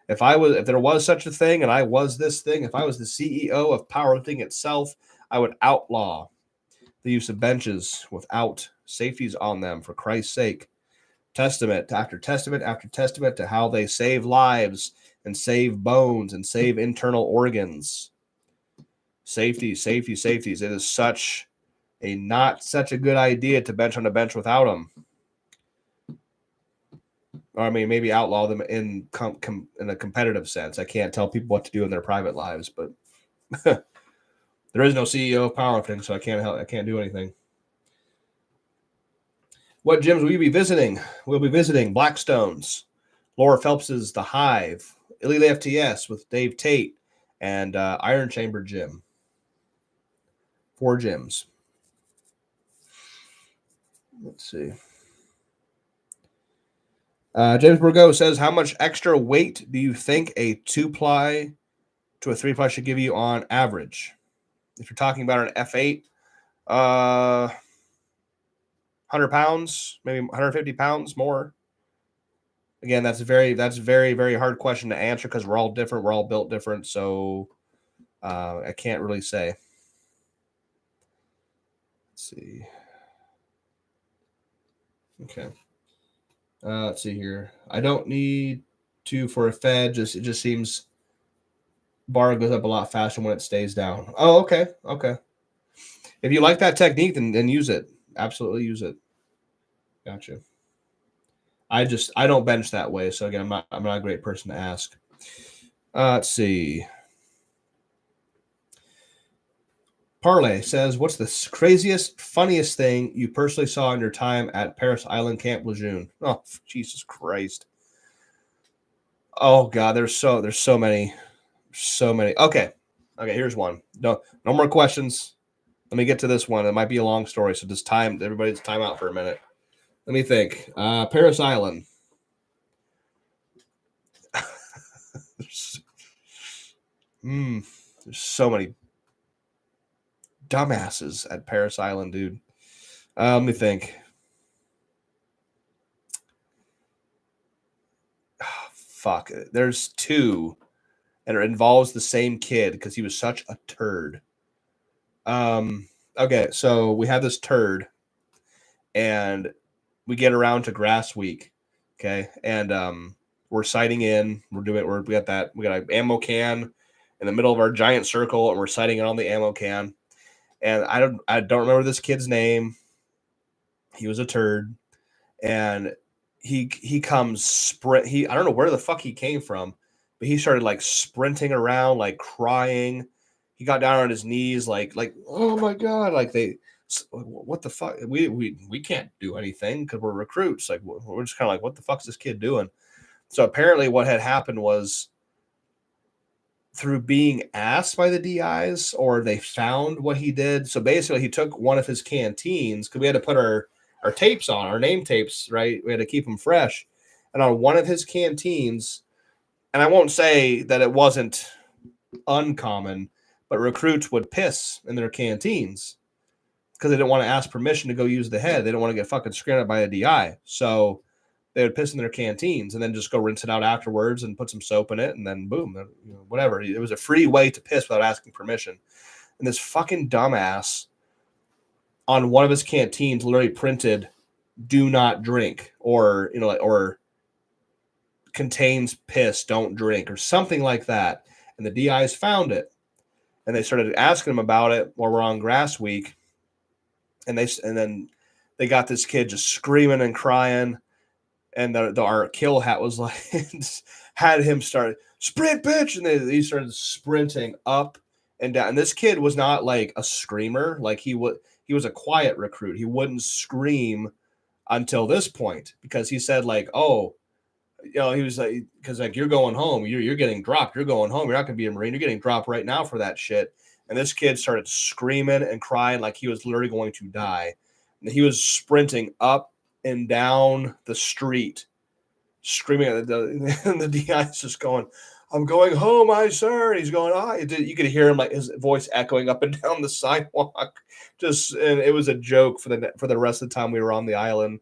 If there was such a thing and I was this thing, if I was the CEO of powerlifting itself, I would outlaw the use of benches without safeties on them, for Christ's sake. Testament after testament after testament to how they save lives and save bones and save internal organs. Safeties. It is not such a good idea to bench on a bench without them. Or, I mean, maybe outlaw them in a competitive sense. I can't tell people what to do in their private lives, but there is no CEO of powerlifting, so I can't do anything. What gyms will you be visiting? We'll be visiting Blackstone's, Laura Phelps's The Hive, Elite FTS with Dave Tate, and Iron Chamber Gym. 4 gyms. Let's see. James Burgo says, how much extra weight do you think a 2-ply to a 3-ply should give you on average? If you're talking about an F8, 100 pounds, maybe 150 pounds more. Again, that's a very, very hard question to answer because we're all different. We're all built different. So I can't really say. Let's see. Okay. Let's see here. I don't need to for a Fed. It just seems bar goes up a lot faster when it stays down. Oh, okay. If you like that technique, then use it. Absolutely use it. Gotcha. I don't bench that way. So again, I'm not a great person to ask. Let's see. Parlay says, what's the craziest, funniest thing you personally saw in your time at Paris Island Camp Lejeune? Oh, Jesus Christ. Oh, God, there's so many. So many. Okay, here's one. No more questions. Let me get to this one. It might be a long story, so just everybody's time out for a minute. Let me think. Paris Island. There's so many dumbasses at Paris Island, dude. Let me think. Oh, fuck. There's 2, and it involves the same kid because he was such a turd. Okay, so we have this turd, and we get around to grass week. Okay, and we're sighting in. We got an ammo can in the middle of our giant circle, and we're sighting in on the ammo can. And I don't remember this kid's name. He was a turd, and he comes sprint. I don't know where the fuck he came from, but he started like sprinting around, like crying. He got down on his knees, like oh my God, what the fuck? We can't do anything because we're recruits. Like we're just kind of like, what the fuck's this kid doing? So apparently, what had happened was, through being asked by the DIs, or they found what he did. So basically, he took one of his canteens because we had to put our tapes on, our name tapes, right? We had to keep them fresh. And on one of his canteens, and I won't say that it wasn't uncommon, but recruits would piss in their canteens because they didn't want to ask permission to go use the head. They don't want to get fucking screamed at by a DI. So they would piss in their canteens and then just go rinse it out afterwards and put some soap in it, and then boom, whatever. It was a free way to piss without asking permission. And this fucking dumbass on one of his canteens literally printed "Do not drink," or or contains piss, don't drink, or something like that. And the DIs found it, and they started asking him about it while we're on grass week. And then they got this kid just screaming and crying, and our kill hat was like had him start sprint, bitch, and he started sprinting up and down. And this kid was not like a screamer, like he was a quiet recruit. He wouldn't scream until this point because he said like, oh, he was like, because like you're going home, you're getting dropped, you're going home, you're not gonna be a Marine, you're getting dropped right now for that shit. And this kid started screaming and crying like he was literally going to die. And he was sprinting up and down the street, screaming at the DI's just going, I'm going home, sir. And he's going, you could hear him like his voice echoing up and down the sidewalk. And it was a joke for the rest of the time we were on the island.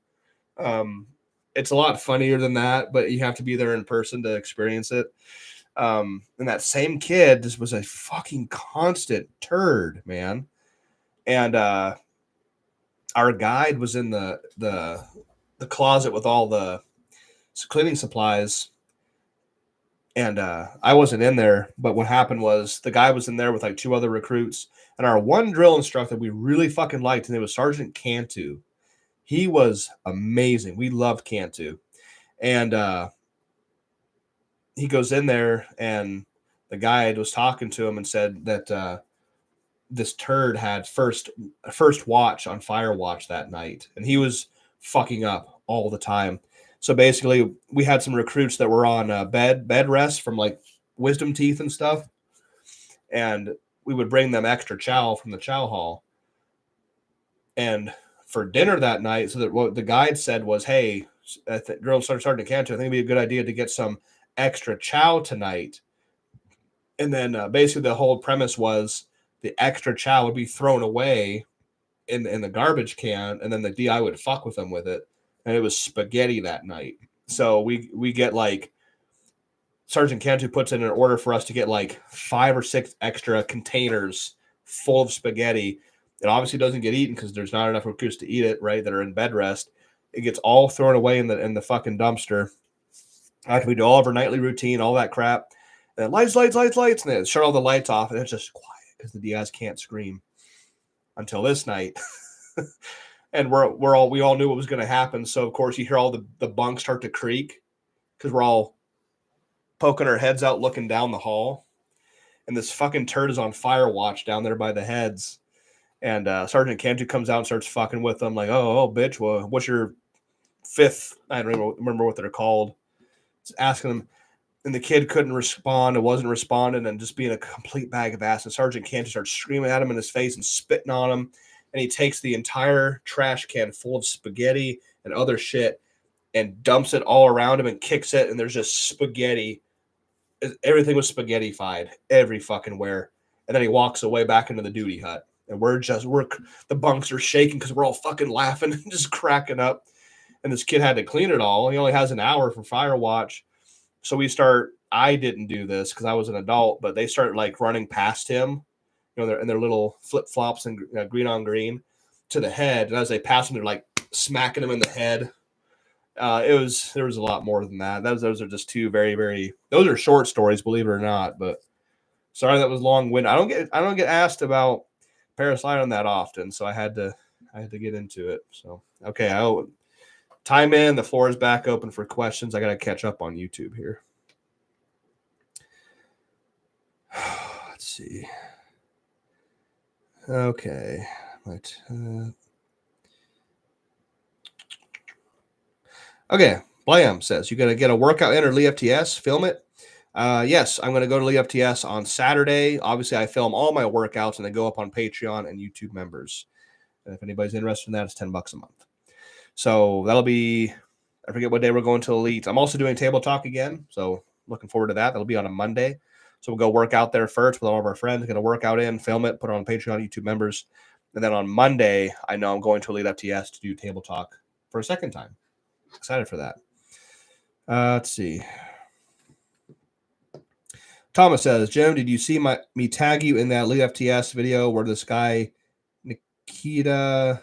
It's a lot funnier than that, but you have to be there in person to experience it. And that same kid just was a fucking constant turd, man. And our guide was in the closet with all the cleaning supplies, and I wasn't in there. But what happened was the guy was in there with like 2 other recruits, and our one drill instructor we really fucking liked, and it was Sergeant Cantu. He was amazing. We loved Cantu, and he goes in there, and the guide was talking to him and said that this turd had first watch on fire watch that night, and he was fucking up all the time. So basically, we had some recruits that were on bed rest from like wisdom teeth and stuff, and we would bring them extra chow from the chow hall. And for dinner that night, so that what the guide said was, "Hey, Drill Sergeant Cantu, I think it'd be a good idea to get some extra chow tonight." And then basically the whole premise was the extra chow would be thrown away in the garbage can, and then the DI would fuck with them with it. And it was spaghetti that night. So we get like Sergeant Cantu puts in an order for us to get like 5 or 6 extra containers full of spaghetti. It obviously doesn't get eaten because there's not enough recruits to eat it, right? That are in bed rest. It gets all thrown away in the fucking dumpster. After we do all of our nightly routine, all that crap. And then lights, and then shut all the lights off, and it's just quiet because the DIs can't scream until this night. And we all knew what was going to happen. So of course you hear all the bunks start to creak because we're all poking our heads out, looking down the hall, and this fucking turd is on fire watch down there by the heads. And Sergeant Cantu comes out and starts fucking with them, like, oh, bitch, well, what's your 5th? I don't remember what they're called. Just asking them, and the kid couldn't respond. It wasn't responding, and just being a complete bag of ass. And Sergeant Cantu starts screaming at him in his face and spitting on him. And he takes the entire trash can full of spaghetti and other shit and dumps it all around him and kicks it. And there's just spaghetti. Everything was spaghetti-fied every fucking where. And then he walks away back into the duty hut. And the bunks are shaking because we're all fucking laughing and just cracking up. And this kid had to clean it all. He only has an hour for fire watch. So I didn't do this because I was an adult, but they started like running past him, in their little flip-flops and green on green to the head. And as they pass him, they're like smacking him in the head. There was a lot more than that. Those are just 2 very, very, those are short stories, believe it or not, but sorry, that was long-winded. I don't get asked about parasliding that often. So I had to get into it. So, okay. Time in, the floor is back open for questions. I got to catch up on YouTube here. Let's see. Okay. Right. Okay. Blam says, you got to get a workout in or Lee FTS, film it. Yes, I'm going to go to Lee FTS on Saturday. Obviously, I film all my workouts and they go up on Patreon and YouTube members. And if anybody's interested in that, it's $10 a month. So that'll be, I forget what day we're going to Elite. I'm also doing Table Talk again. So looking forward to that. That'll be on a Monday. So we'll go work out there first with all of our friends, get a workout in, film it, put it on Patreon, YouTube members. And then on Monday, I know I'm going to Elite FTS to do table talk for a second time. Excited for that. Let's see. Thomas says, Jim, did you see me tag you in that Elite FTS video where this guy, Nikita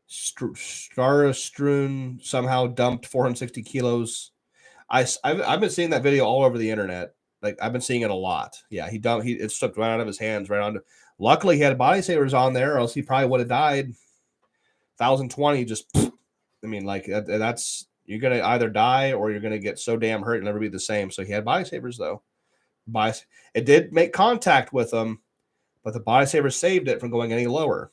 Starstrun, somehow dumped 460 kilos? I've been seeing that video all over the internet. Like, I've been seeing it a lot. Yeah, it slipped right out of his hands, right onto. Luckily, he had body savers on there, or else he probably would have died. 1,020 just, I mean, like, that's, you're going to either die or you're going to get so damn hurt and never be the same. So he had body savers, though. It did make contact with him, but the body saver saved it from going any lower.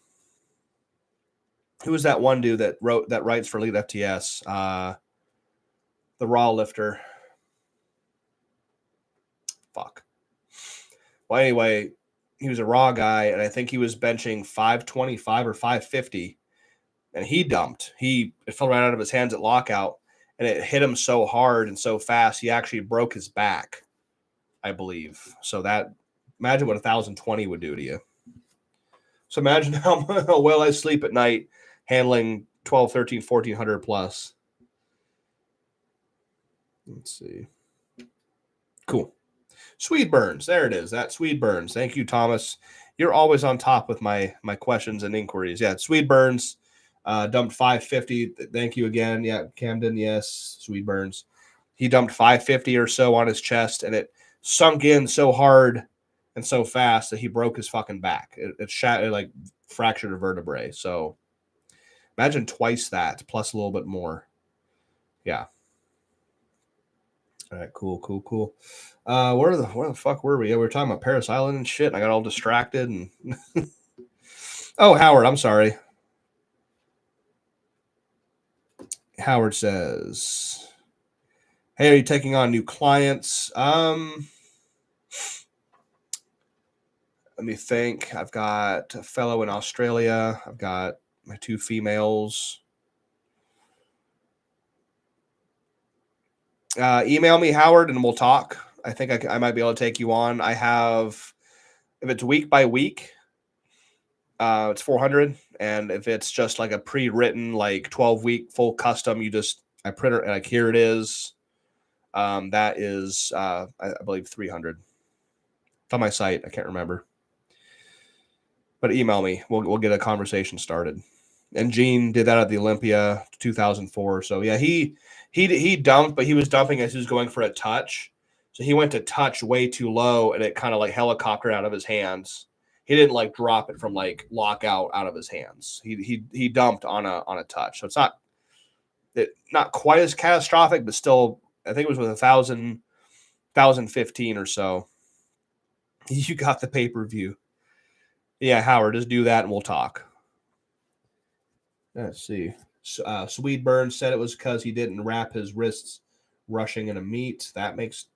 Who was that one dude that writes for Elite FTS? The raw lifter. Fuck. Well, anyway, he was a raw guy, and I think he was benching 525 or 550, and he dumped. It fell right out of his hands at lockout, and it hit him so hard and so fast, he actually broke his back, I believe. So imagine what 1,020 would do to you. So imagine how well I sleep at night handling 12, 13, 1,400 plus. Let's see. Cool. Swede Burns. There it is. That Swede Burns. Thank you, Thomas. You're always on top with my questions and inquiries. Yeah, Swede Burns dumped 550. Thank you again. Yeah, Camden, yes. Swede Burns. He dumped 550 or so on his chest, and it sunk in so hard and so fast that he broke his fucking back. It shattered, like fractured a vertebrae. So imagine twice that plus a little bit more. Yeah. All right, cool. Where the fuck were we? Yeah, we were talking about Paris Island and shit, and I got all distracted. And oh, Howard, I'm sorry. Howard says, "Hey, are you taking on new clients?" Let me think. I've got a fellow in Australia. I've got my 2 females. Email me, Howard, and we'll talk. I think I might be able to take you on. I have, if it's week by week, it's 400. And if it's just like a pre-written, like 12-week full custom, I print it, and like, here it is. That is, I believe 300. It's on my site. I can't remember. But email me. We'll get a conversation started. And Gene did that at the Olympia 2004. So yeah, he dumped, but he was dumping as he was going for a touch. So he went to touch way too low, and it kind of like helicoptered out of his hands. He didn't like drop it from like lockout out of his hands. He dumped on a touch. So it's not quite as catastrophic, but still, I think it was with 1,015 or so. You got the pay-per-view. Yeah, Howard, just do that and we'll talk. Let's see. Swede Burns said it was because he didn't wrap his wrists rushing in a meet. That makes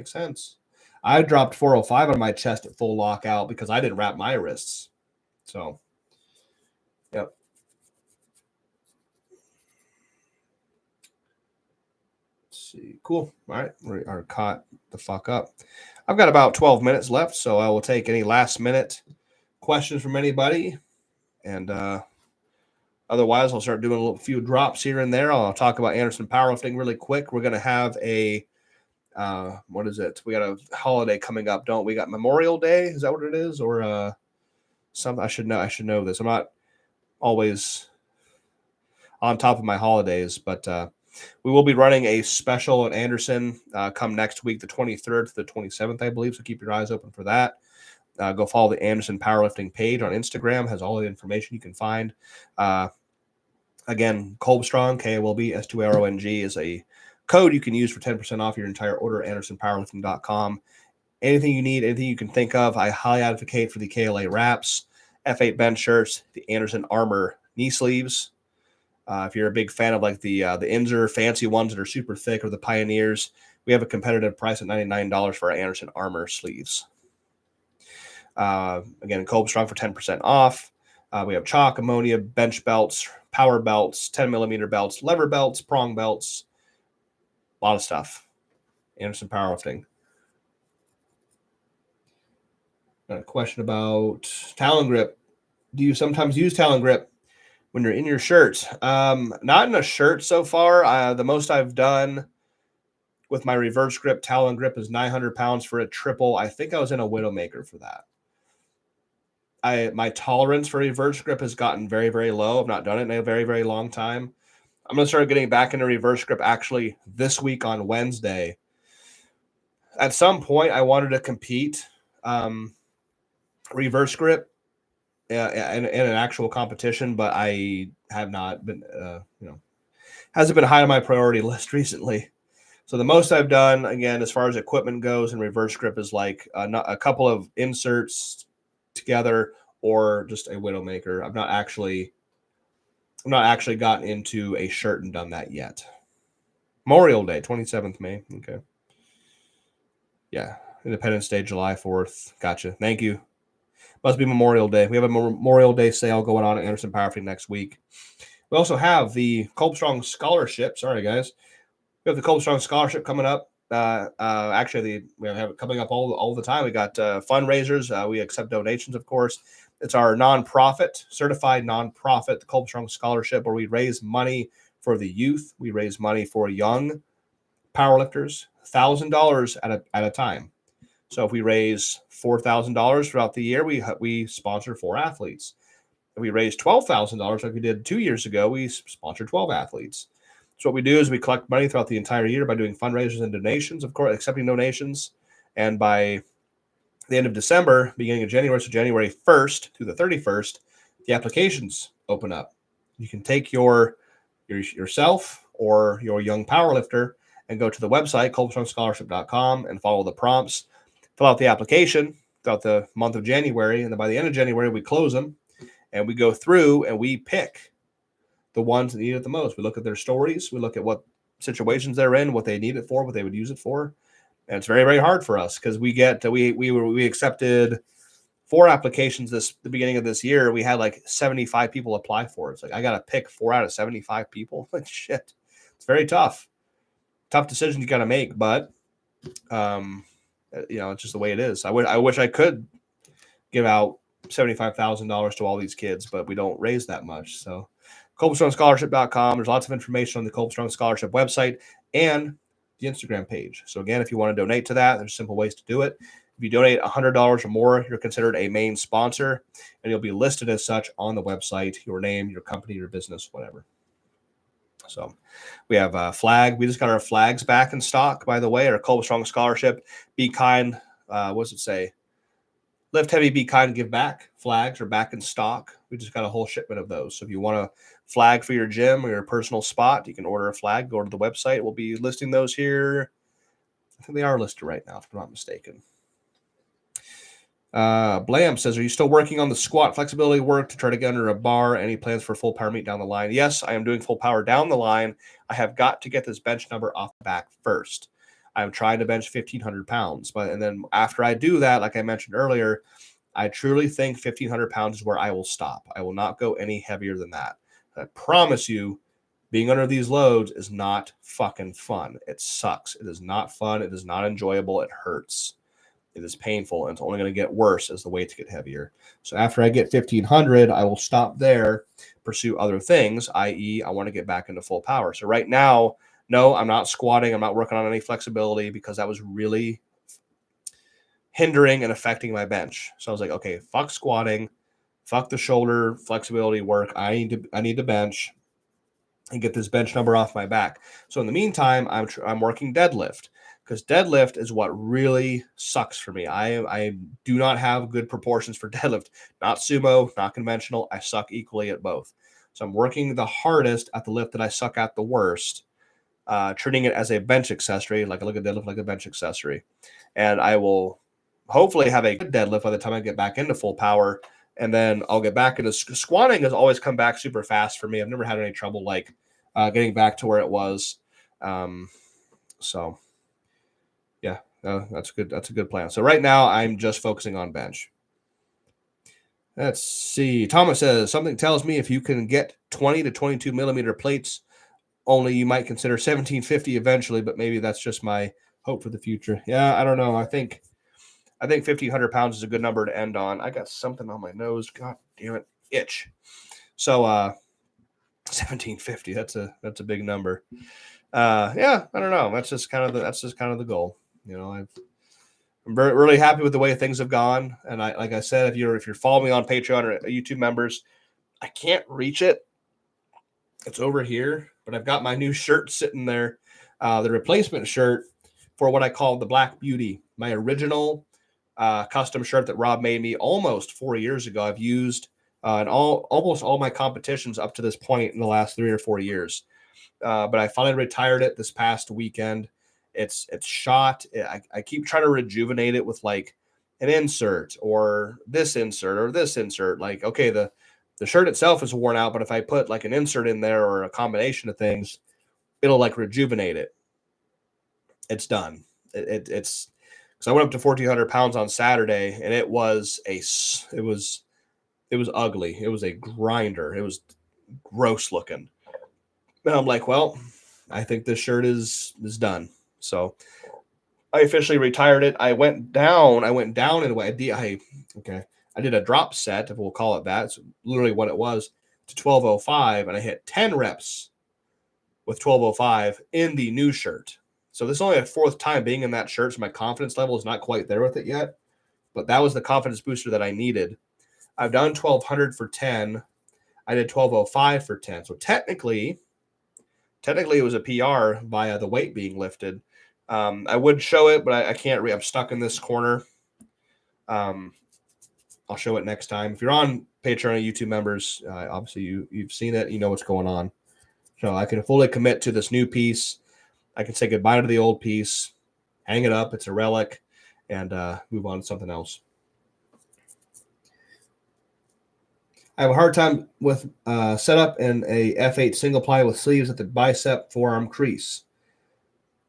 sense. I dropped 405 on my chest at full lockout because I didn't wrap my wrists. So, yep. Let's see. Cool. All right. We are caught the fuck up. I've got about 12 minutes left, so I will take any last minute questions from anybody. And otherwise, I'll start doing a few drops here and there. I'll talk about Anderson Powerlifting really quick. We're going to have what is it? We got a holiday coming up, don't we? Got Memorial Day. Is that what it is? Or something? I should know this. I'm not always on top of my holidays, but we will be running a special at Anderson come next week, the 23rd to the 27th, I believe. So keep your eyes open for that. Go follow the Anderson Powerlifting page on Instagram. Has all the information you can find. Again, Kolbstrong, KOLB, S2RONG is a code you can use for 10% off your entire order at AndersonPowerlifting.com. Anything you need, anything you can think of, I highly advocate for the KLA wraps, F8 bench shirts, the Anderson Armor knee sleeves. If you're a big fan of like the Inzer fancy ones that are super thick, or the Pioneers, we have a competitive price at $99 for our Anderson Armor sleeves. Again, Kolbstrong for 10% off. We have chalk, ammonia, bench belts, power belts, 10 millimeter belts, lever belts, prong belts, a lot of stuff. Anderson Powerlifting. Got a question about talon grip. Do you sometimes use talon grip when you're in your shirt? Not in a shirt so far. The most I've done with my reverse grip talon grip is 900 pounds for a triple. I think I was in a Widowmaker for that. My tolerance for reverse grip has gotten very, very low. I've not done it in a very, very long time. I'm going to start getting back into reverse grip actually this week on Wednesday. At some point, I wanted to compete reverse grip in an actual competition, but I have not been, hasn't been high on my priority list recently. So the most I've done, again, as far as equipment goes in reverse grip is like a couple of inserts together or just a Widowmaker. I've not actually gotten into a shirt and done that yet. Memorial Day, 27th May. Okay. Yeah. Independence Day, July 4th. Gotcha. Thank you. Must be Memorial Day. We have a Memorial Day sale going on at Anderson Powerlifting next week. We also have the Kolbstrong Scholarship. Sorry, guys. We have the Kolbstrong Scholarship coming up. Actually, we have it coming up all the time. We got fundraisers. We accept donations, of course. It's our nonprofit, certified nonprofit, the Kolbstrong Scholarship, where we raise money for the youth. We raise money for young powerlifters, $1,000 at a time. So if we raise $4,000 throughout the year, we sponsor 4 athletes. If we raise $12,000 like we did 2 years ago, we sponsor 12 athletes. So what we do is we collect money throughout the entire year by doing fundraisers and donations, of course, accepting donations. And by the end of December, beginning of January, so January 1st through the 31st, the applications open up. You can take yourself or your young powerlifter and go to the website, kolbstrongscholarship.com, and follow the prompts. Fill out the application throughout the month of January, and then by the end of January, we close them, and we go through and we pick the ones that need it the most. We look at their stories. We look at what situations they're in, what they need it for, what they would use it for. And it's very, very hard for us because we accepted 4 applications the beginning of this year. We had like 75 people apply for it. It's like, I got to pick 4 out of 75 people. Like, shit. It's very tough. Tough decision you got to make, but it's just the way it is. I wish I could give out $75,000 to all these kids, but we don't raise that much. So KolbstrongScholarship.com. There's lots of information on the Kolbstrong Scholarship website and the Instagram page. So again, if you want to donate to that, there's simple ways to do it. If you donate $100 or more, you're considered a main sponsor, and you'll be listed as such on the website, your name, your company, your business, whatever. So we have a flag. We just got our flags back in stock, by the way, our Kolbstrong Scholarship. Be kind. What does it say? Lift heavy, be kind, give back. Flags are back in stock. We just got a whole shipment of those. So if you want a flag for your gym or your personal spot, you can order a flag. Go to the website. We'll be listing those here. I think they are listed right now, if I'm not mistaken. Blam says, are you still working on the squat flexibility work to try to get under a bar? Any plans for full power meet down the line? Yes, I am doing full power down the line. I have got to get this bench number off the back first. I'm trying to bench 1,500 pounds. And then after I do that, like I mentioned earlier, I truly think 1,500 pounds is where I will stop. I will not go any heavier than that. I promise you, being under these loads is not fucking fun. It sucks. It is not fun. It is not enjoyable. It hurts. It is painful, and it's only going to get worse as the weights get heavier. So after I get 1,500, I will stop there, pursue other things, i.e. I want to get back into full power. So right now, no, I'm not squatting. I'm not working on any flexibility because that was really hindering and affecting my bench. So I was like, okay, fuck squatting, fuck the shoulder flexibility work. I need to bench and get this bench number off my back. So in the meantime, I'm working deadlift, because deadlift is what really sucks for me. I do not have good proportions for deadlift. Not sumo, not conventional. I suck equally at both. So I'm working the hardest at the lift that I suck at the worst, treating it as a bench accessory, like I look at deadlift like a bench accessory. And I will hopefully have a good deadlift by the time I get back into full power. And then I'll get back into squatting. Has always come back super fast for me. I've never had any trouble like getting back to where it was. So yeah, that's good. That's a good plan. So right now I'm just focusing on bench. Let's see. Thomas says, something tells me if you can get 20 to 22 millimeter plates only, you might consider 1750 eventually, but maybe that's just my hope for the future. Yeah, I don't know. I think I think 1,500 pounds is a good number to end on. I got something on my nose. God damn it. Itch. So 1,750. That's a big number. Yeah, I don't know. That's just kind of the goal. You know, I'm really happy with the way things have gone. And like I said, if you're following me on Patreon or YouTube members, I can't reach it. It's over here, but I've got my new shirt sitting there, the replacement shirt for what I call the Black Beauty, my original custom shirt that Rob made me almost 4 years ago. I've used in almost all my competitions up to this point in the last 3 or 4 years. But I finally retired it this past weekend. It's shot. I keep trying to rejuvenate it with like an insert or this insert or this insert. Like, okay, the shirt itself is worn out, but if I put like an insert in there or a combination of things, it'll like rejuvenate it. It's done. It's because I went up to 1,400 pounds on Saturday, and it was ugly. It was a grinder. It was gross looking. And I'm like, well, I think this shirt is done. So I officially retired it. I went down in a way. I did a drop set, if we'll call it that. It's literally what it was, to 1205, and I hit 10 reps with 1205 in the new shirt. So this is only a fourth time being in that shirt, so my confidence level is not quite there with it yet. But that was the confidence booster that I needed. I've done 1200 for 10. I did 1205 for 10. So technically it was a PR via the weight being lifted. I would show it, but I can't I'm stuck in this corner. I'll show it next time. If you're on Patreon and YouTube members, obviously you've seen it. You know what's going on. So I can fully commit to this new piece. I can say goodbye to the old piece, hang it up. It's a relic, and move on to something else. I have a hard time with setup in a F8 single ply with sleeves at the bicep forearm crease.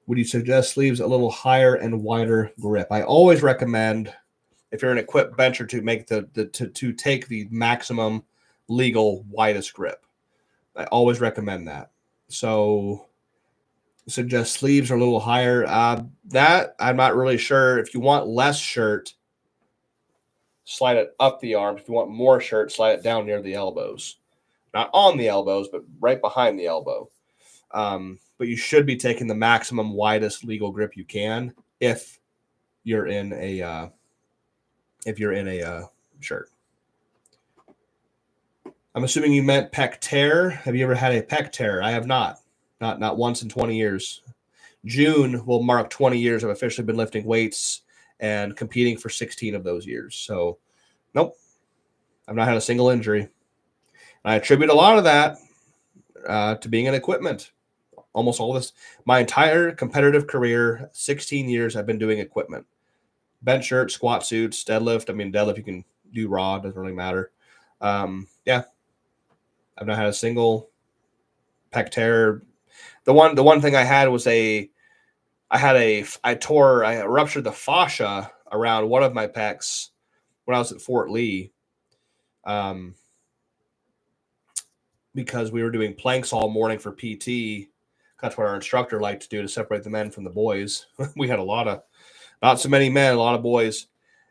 Would you suggest sleeves a little higher and wider grip? I always recommend, if you're an equipped bencher, to make to take the maximum legal widest grip. I always recommend that. So suggest sleeves are a little higher. That I'm not really sure. If you want less shirt, slide it up the arms. If you want more shirt, slide it down near the elbows. Not on the elbows, but right behind the elbow. But you should be taking the maximum widest legal grip you can if you're in a shirt. I'm assuming you meant pec tear. Have you ever had a pec tear? I have not once in 20 years. June will mark 20 years. I've officially been lifting weights and competing for 16 of those years. So, nope, I've not had a single injury. And I attribute a lot of that to being in equipment. Almost all this, my entire competitive career, 16 years, I've been doing equipment. Bench shirt, squat suits, deadlift. I mean, deadlift you can do raw, doesn't really matter. Yeah, I've not had a single pec tear. The one thing I had was I ruptured the fascia around one of my pecs when I was at Fort Lee, because we were doing planks all morning for PT. That's what our instructor liked to do to separate the men from the boys. We had not so many men, a lot of boys.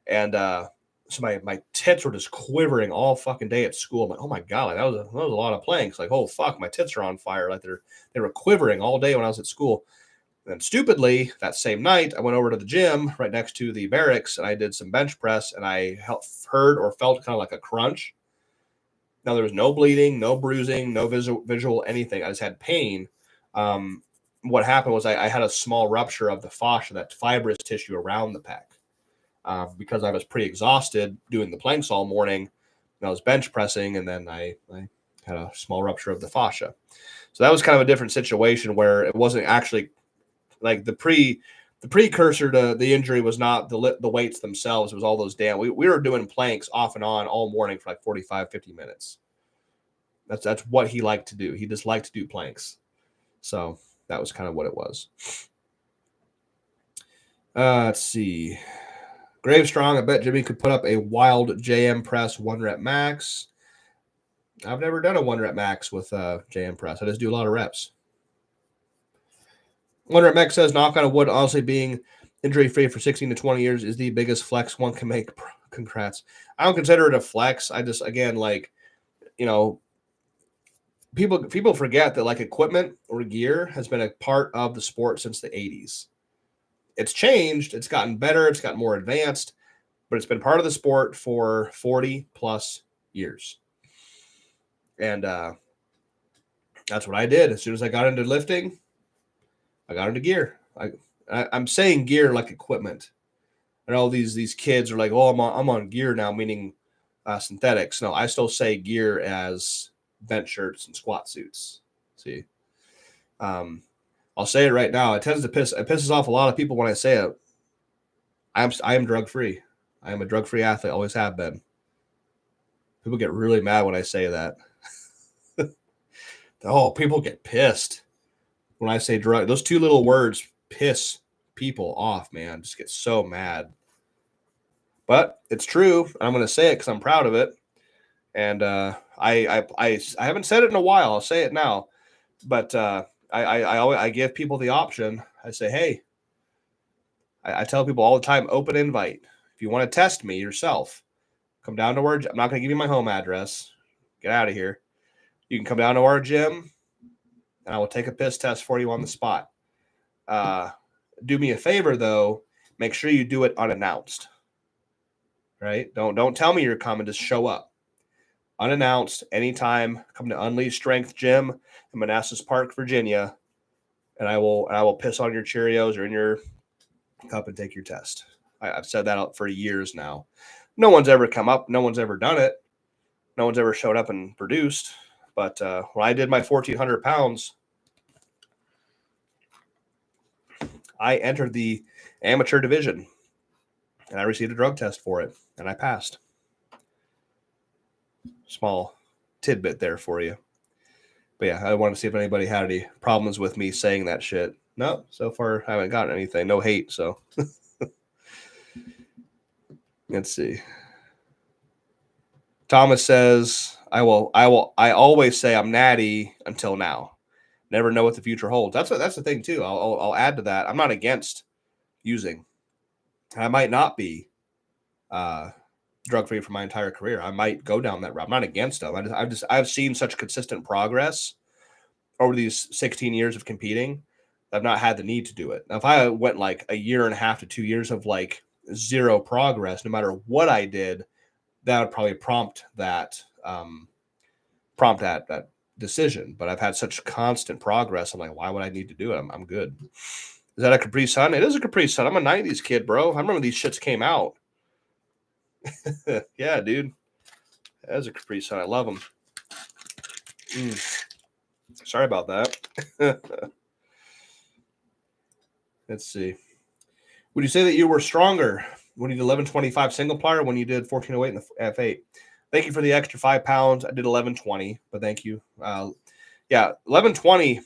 And so my tits were just quivering all fucking day at school. I'm like, oh my God, like that was a lot of planks. Like, oh fuck, my tits are on fire. Like they were quivering all day when I was at school. And then stupidly, that same night, I went over to the gym right next to the barracks and I did some bench press and I heard or felt kind of like a crunch. Now there was no bleeding, no bruising, no visual anything. I just had pain. What happened was I had a small rupture of the fascia, that fibrous tissue around the pec, because I was pretty exhausted doing the planks all morning. And I was bench pressing, and then I had a small rupture of the fascia. So that was kind of a different situation where it wasn't actually like the precursor to the injury was not the weights themselves. It was all those we were doing planks off and on all morning for like 45, 50 minutes. That's what he liked to do. He just liked to do planks. So that was kind of what it was. Let's see. Gravestrong, I bet Jimmy could put up a wild JM press 1 rep max. I've never done a 1 rep max with JM press. I just do a lot of reps. 1 rep max says, knock on wood, honestly being Injury-free for 16 to 20 years is the biggest flex one can make. Congrats. I don't consider it a flex. I just, again, like, people forget that like equipment or gear has been a part of the sport since the 80s. It's changed. It's gotten better. It's gotten more advanced, but it's been part of the sport for 40 plus years. And that's what I did. As soon as I got into lifting, I got into gear. I'm saying gear like equipment. And all these kids are like, oh, I'm on gear now, meaning synthetics. No, I still say gear as bench shirts and squat suits. See, I'll say it right now. It pisses off a lot of people when I say it. I am drug free. I am a drug free athlete. Always have been. People get really mad when I say that. Oh, people get pissed when I say drug. Those two little words piss people off, man. Just get so mad. But it's true. I'm going to say it because I'm proud of it. And I haven't said it in a while. I'll say it now. But I give people the option. I say, hey, I tell people all the time, open invite. If you want to test me yourself, come down to our gym. I'm not going to give you my home address. Get out of here. You can come down to our gym, and I will take a piss test for you on the spot. Do me a favor, though. Make sure you do it unannounced. Right? Don't tell me you're coming. Just show up. Unannounced, anytime. Come to Unleashed Strength Gym in Manassas Park, Virginia, and I will piss on your Cheerios or in your cup and take your test. I've said that out for years now. No one's ever come up. No one's ever done it. No one's ever showed up and produced. But when I did my 1,400 pounds, I entered the amateur division, and I received a drug test for it, and I passed. Small tidbit there for you. But yeah, I want to see if anybody had any problems with me saying that shit. No, so far I haven't gotten anything. No hate, so. Let's see. Thomas says, I always say I'm natty until now. Never know what the future holds. That's the thing too. I'll add to that. I'm not against using. I might not be drug free for my entire career. I might go down that route. I'm not against them. I've seen such consistent progress over these 16 years of competing. I've not had the need to do it. Now, if I went like a year and a half to 2 years of like zero progress, no matter what I did, that would probably prompt that decision. But I've had such constant progress. I'm like, why would I need to do it? I'm good. Is that a Capri Sun? It is a Capri Sun. I'm a 90s kid, bro. I remember these shits came out. Yeah, dude. That is a Capri Sun. I love them. Sorry about that. Let's see. Would you say that you were stronger when you did 1125 single ply or when you did 1408 in the F8? Thank you for the extra 5 pounds. I did 1120, but thank you. Yeah, 1120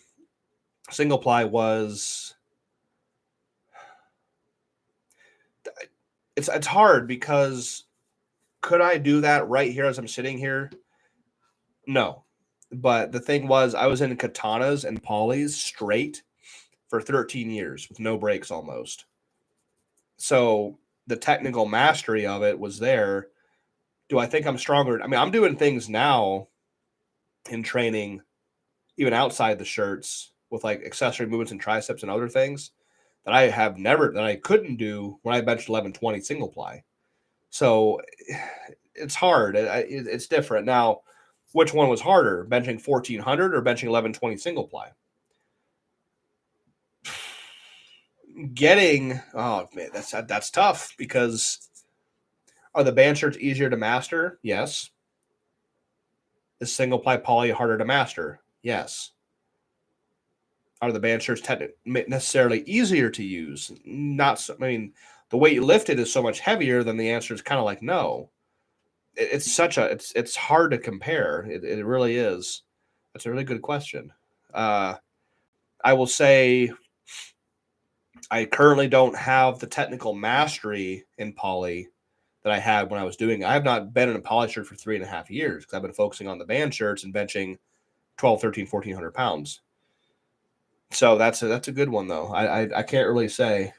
single ply was. It's hard because could I do that right here as I'm sitting here? No. But the thing was, I was in katanas and polys straight for 13 years with no breaks almost. So the technical mastery of it was there. Do I think I'm stronger? I mean, I'm doing things now in training, even outside the shirts, with like accessory movements and triceps and other things that I couldn't do when I benched 1120 single ply. So it's hard. It's different. Now, which one was harder, benching 1400 or benching 1120 single ply? Oh man, that's tough because are the band shirts easier to master? Yes. Is single ply poly harder to master? Yes. Are the band shirts necessarily easier to use? Not so. I mean, the weight you lifted is so much heavier. Then the answer is kind of like no. It's hard to compare. It really is. That's a really good question. I will say I currently don't have the technical mastery in poly that I had when I was doing it. I have not been in a poly shirt for 3.5 years because I've been focusing on the band shirts and benching 12, 13, 1,400 pounds. So that's a good one though. I can't really say.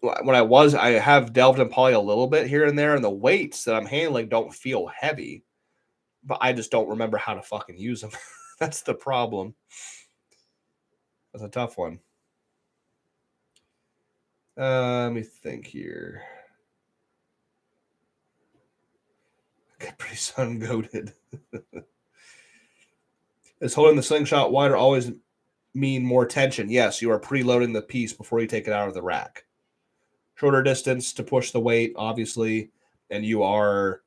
I have delved in poly a little bit here and there, and the weights that I'm handling don't feel heavy, but I just don't remember how to fucking use them. That's the problem. That's a tough one. Let me think here. Pretty sun goated. Is holding the slingshot wider always mean more tension? Yes, you are preloading the piece before you take it out of the rack. Shorter distance to push the weight, obviously, and you are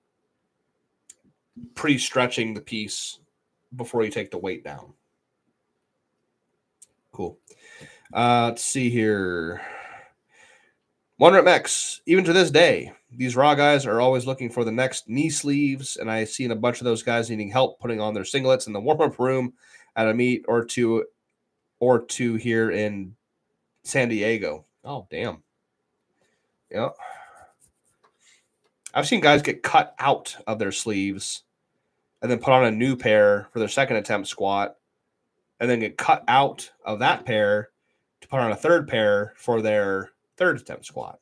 pre-stretching the piece before you take the weight down. Cool. Let's see here. One Rep Max, even to this day, these raw guys are always looking for the next knee sleeves, and I seen a bunch of those guys needing help putting on their singlets in the warm-up room at a meet or two here in San Diego. Oh, damn. Yeah. I've seen guys get cut out of their sleeves and then put on a new pair for their second attempt squat, and then get cut out of that pair to put on a third pair for their third attempt squat.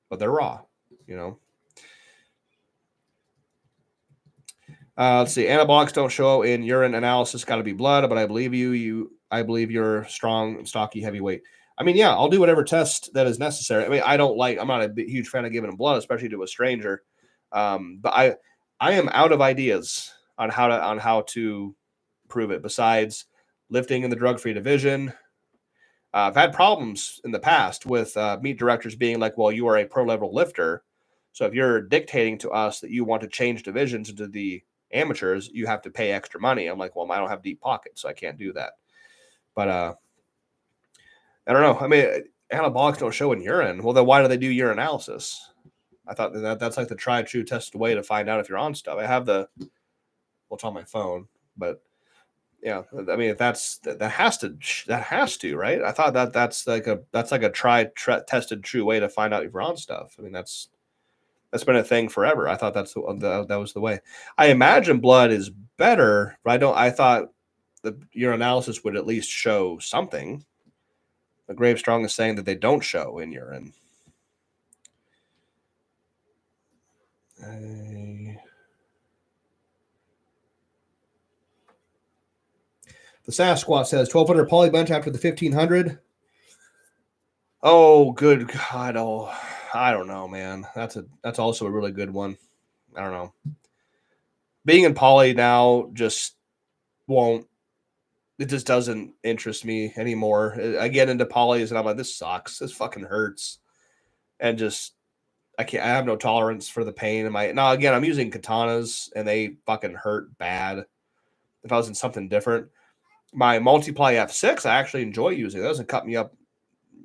But they're raw, you know. Let's see. Anabolics don't show in urine analysis. Got to be blood, but I believe you. I believe you're strong, stocky, heavyweight. I mean, yeah, I'll do whatever test that is necessary. I mean, I'm not a huge fan of giving them blood, especially to a stranger. But I am out of ideas on how to prove it. Besides lifting in the drug-free division, I've had problems in the past with meet directors being like, "Well, you are a pro-level lifter, so if you're dictating to us that you want to change divisions into the amateurs, you have to pay extra money." I'm like, "Well, I don't have deep pockets, so I can't do that." But I don't know. I mean, anabolics don't show in urine. Well, then why do they do urinalysis? I thought that's like the tried true tested way to find out if you're on stuff. I have well, it's on my phone, but yeah, I mean, if that has to, right? I thought that's like a tried tested true way to find out if you're on stuff. I mean, that's been a thing forever. I thought that was the way. I imagine blood is better, but I thought the urinalysis would at least show something. The Gravestrong is saying that they don't show in urine. The Sasquatch says 1,200 poly bench after the 1,500. Oh, good God! Oh, I don't know, man. That's also a really good one. I don't know. Being in poly now just won't. It just doesn't interest me anymore. I get into polys and I'm like, this sucks. This fucking hurts, and just I can't. I have no tolerance for the pain in my. Now again, I'm using katanas and they fucking hurt bad. If I was in something different, my multiply F6, I actually enjoy using. It doesn't cut me up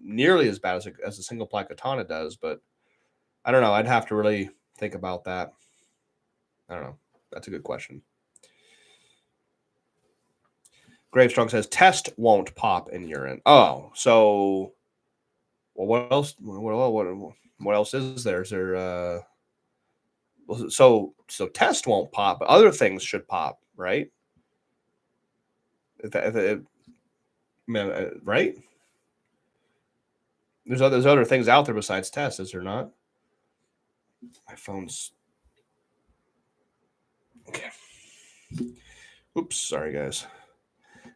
nearly as bad as a single ply katana does, but I don't know. I'd have to really think about that. I don't know. That's a good question. Gravestrong says test won't pop in urine. Oh, so well, what else? What else is there? Is there so test won't pop, but other things should pop, right? Right? There's other things out there besides test, is there not? My phone's okay. Oops, sorry guys.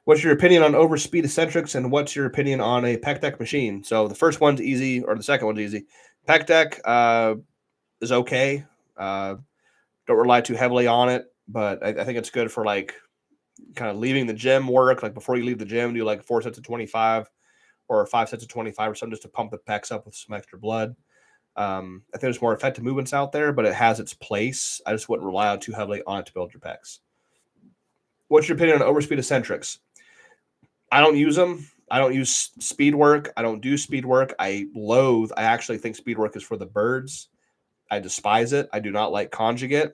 What's your opinion on overspeed eccentrics, and what's your opinion on a pec deck machine? So the first one's easy, or the second one's easy. Pec deck is okay. Don't rely too heavily on it, but I think it's good for like kind of leaving the gym work. Like before you leave the gym, do like 4 sets of 25 or 5 sets of 25 or something just to pump the pecs up with some extra blood. I think there's more effective movements out there, but it has its place. I just wouldn't rely too heavily on it to build your pecs. What's your opinion on overspeed eccentrics? I don't use them. I don't use speed work. I don't do speed work. I actually think speed work is for the birds. I despise it. I do not like conjugate.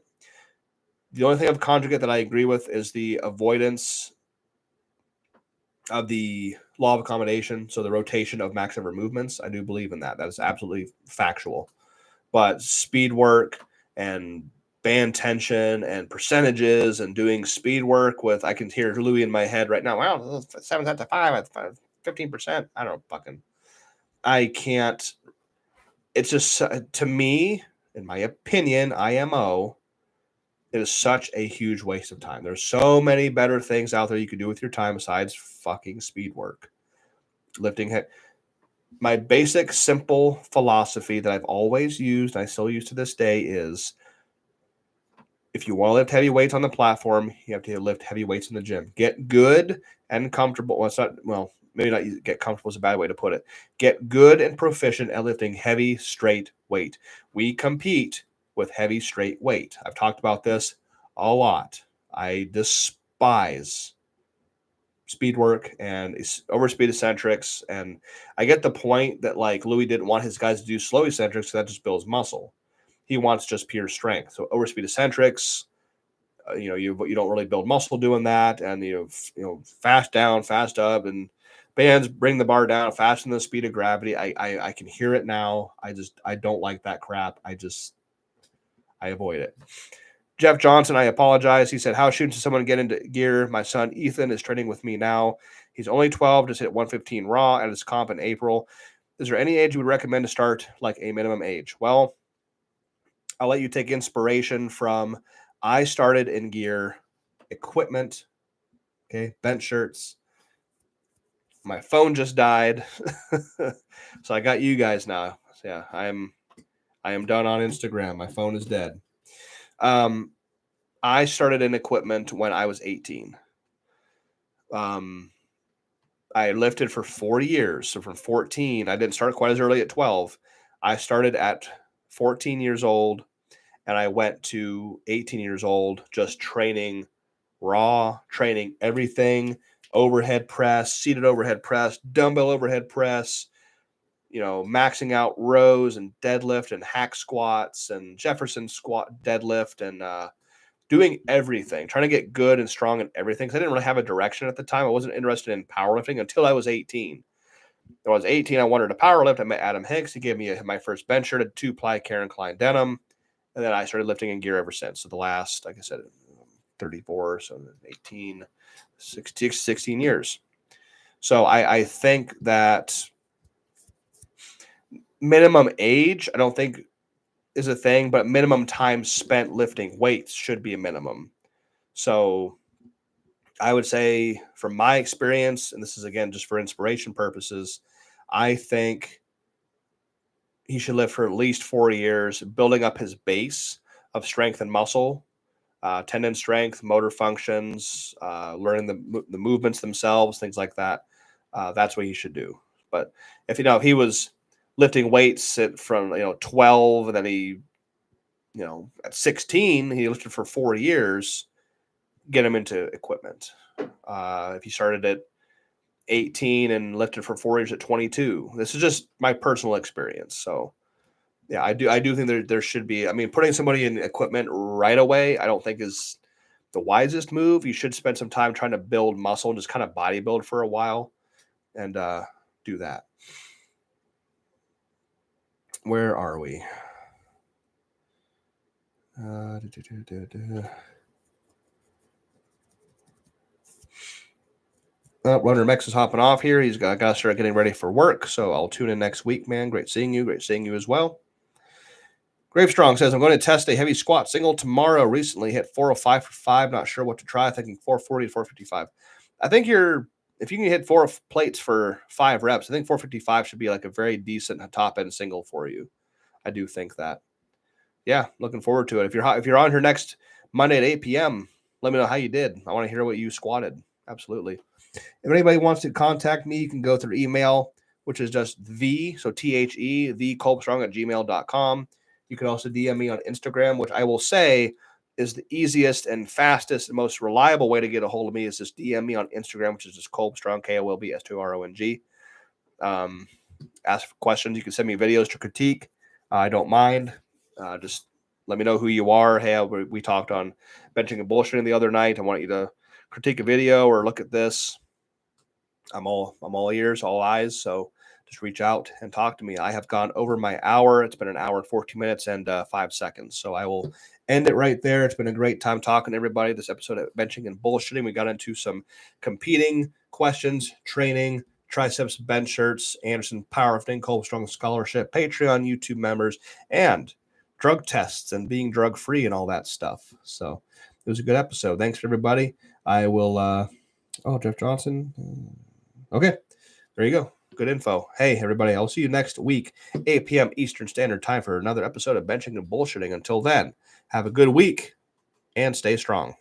The only thing of conjugate that I agree with is the avoidance of the law of accommodation. So the rotation of max ever movements. I do believe in that. That is absolutely factual. But speed work and band tension and percentages and doing speed work with, I can hear Louis in my head right now. Wow, 7 sets of 5 at 15%. I don't know, fucking. I can't. It's just, to me, in my opinion, IMO, it is such a huge waste of time. There's so many better things out there you could do with your time besides fucking speed work. Lifting. My basic, simple philosophy that I've always used, and I still use to this day, is if you want to lift heavy weights on the platform, you have to lift heavy weights in the gym. Get good and comfortable. Well, it's not, well, maybe not get comfortable is a bad way to put it. Get good and proficient at lifting heavy, straight weight. We compete with heavy, straight weight. I've talked about this a lot. I despise speed work and overspeed eccentrics. And I get the point that, like, Louis didn't want his guys to do slow eccentrics, so that just builds muscle. He wants just pure strength. So overspeed eccentrics, you don't really build muscle doing that. And fast down, fast up, and bands bring the bar down faster than the speed of gravity. I can hear it now. I don't like that crap. I avoid it. Jeff Johnson, I apologize. He said, how soon should someone get into gear? My son Ethan is training with me now. He's only 12, just hit 115 raw at his comp in April. Is there any age you would recommend to start, like a minimum age? Well, I'll let you take inspiration from, I started in gear, equipment, okay, bench shirts. My phone just died. So I got you guys now. So yeah, I am done on Instagram. My phone is dead. I started in equipment when I was 18. I lifted for 4 years. So from 14, I didn't start quite as early at 12. I started at 14 years old and I went to 18 years old just training raw, training everything, overhead press, seated overhead press, dumbbell overhead press, maxing out rows and deadlift and hack squats and Jefferson squat deadlift and doing everything, trying to get good and strong in everything. Because I didn't really have a direction at the time. I wasn't interested in powerlifting until I was 18. When I was 18, I wanted to powerlift. I met Adam Hicks. He gave me my first bench shirt, a 2-ply Karen Klein denim. And then I started lifting in gear ever since. So the last, like I said, 34, so 18, 16 years. So I think that minimum age, I don't think is a thing, but minimum time spent lifting weights should be a minimum. So I would say, from my experience, and this is again just for inspiration purposes, I think he should live for at least 4 years, building up his base of strength and muscle, tendon strength, motor functions, learning the movements themselves, things like that. That's what he should do. But if he was lifting weights from 12, and then he at 16 he lifted for 4 years, get him into equipment. If he started at 18 and lifted for 4 years at 22, this is just my personal experience. So yeah, I do think there should be. I mean, putting somebody in equipment right away, I don't think is the wisest move. You should spend some time trying to build muscle and just kind of bodybuild for a while and do that. Where are we? Runner Mex is hopping off here. He's got to start getting ready for work, so I'll tune in next week, man. Great seeing you. Great seeing you as well. Gravestrong says, I'm going to test a heavy squat single tomorrow. Recently hit 405 for 5. Not sure what to try. Thinking 440 to 455. I think if you can hit 4 plates for 5 reps, I think 455 should be like a very decent top end single for you. I do think that. Yeah, looking forward to it. If you're on here next Monday at 8 p.m., let me know how you did. I want to hear what you squatted. Absolutely. If anybody wants to contact me, you can go through email, which is just the Kolbstrong@gmail.com. You can also DM me on Instagram, which I will say is the easiest and fastest and most reliable way to get a hold of me is just DM me on Instagram, which is just Kolbstrong, KOLBS2RONG. Ask for questions. You can send me videos to critique. I don't mind. Just let me know who you are. Hey, we talked on benching and bullshitting the other night. I want you to critique a video or look at this. I'm all ears, all eyes. So just reach out and talk to me. I have gone over my hour. It's been an hour and 14 minutes and 5 seconds. So I will end it right there. It's been a great time talking to everybody. This episode of Benching and Bullshitting, we got into some competing questions, training, Triceps bench shirts, Anderson Powerlifting, Kolbstrong Scholarship, Patreon, YouTube members, and drug tests and being drug free and all that stuff. So it was a good episode. Thanks for everybody. I will Jeff Johnson. Okay, there you go. Good info. Hey, everybody, I'll see you next week, 8 p.m. Eastern Standard Time for another episode of Benching and Bullshitting. Until then, have a good week and stay strong.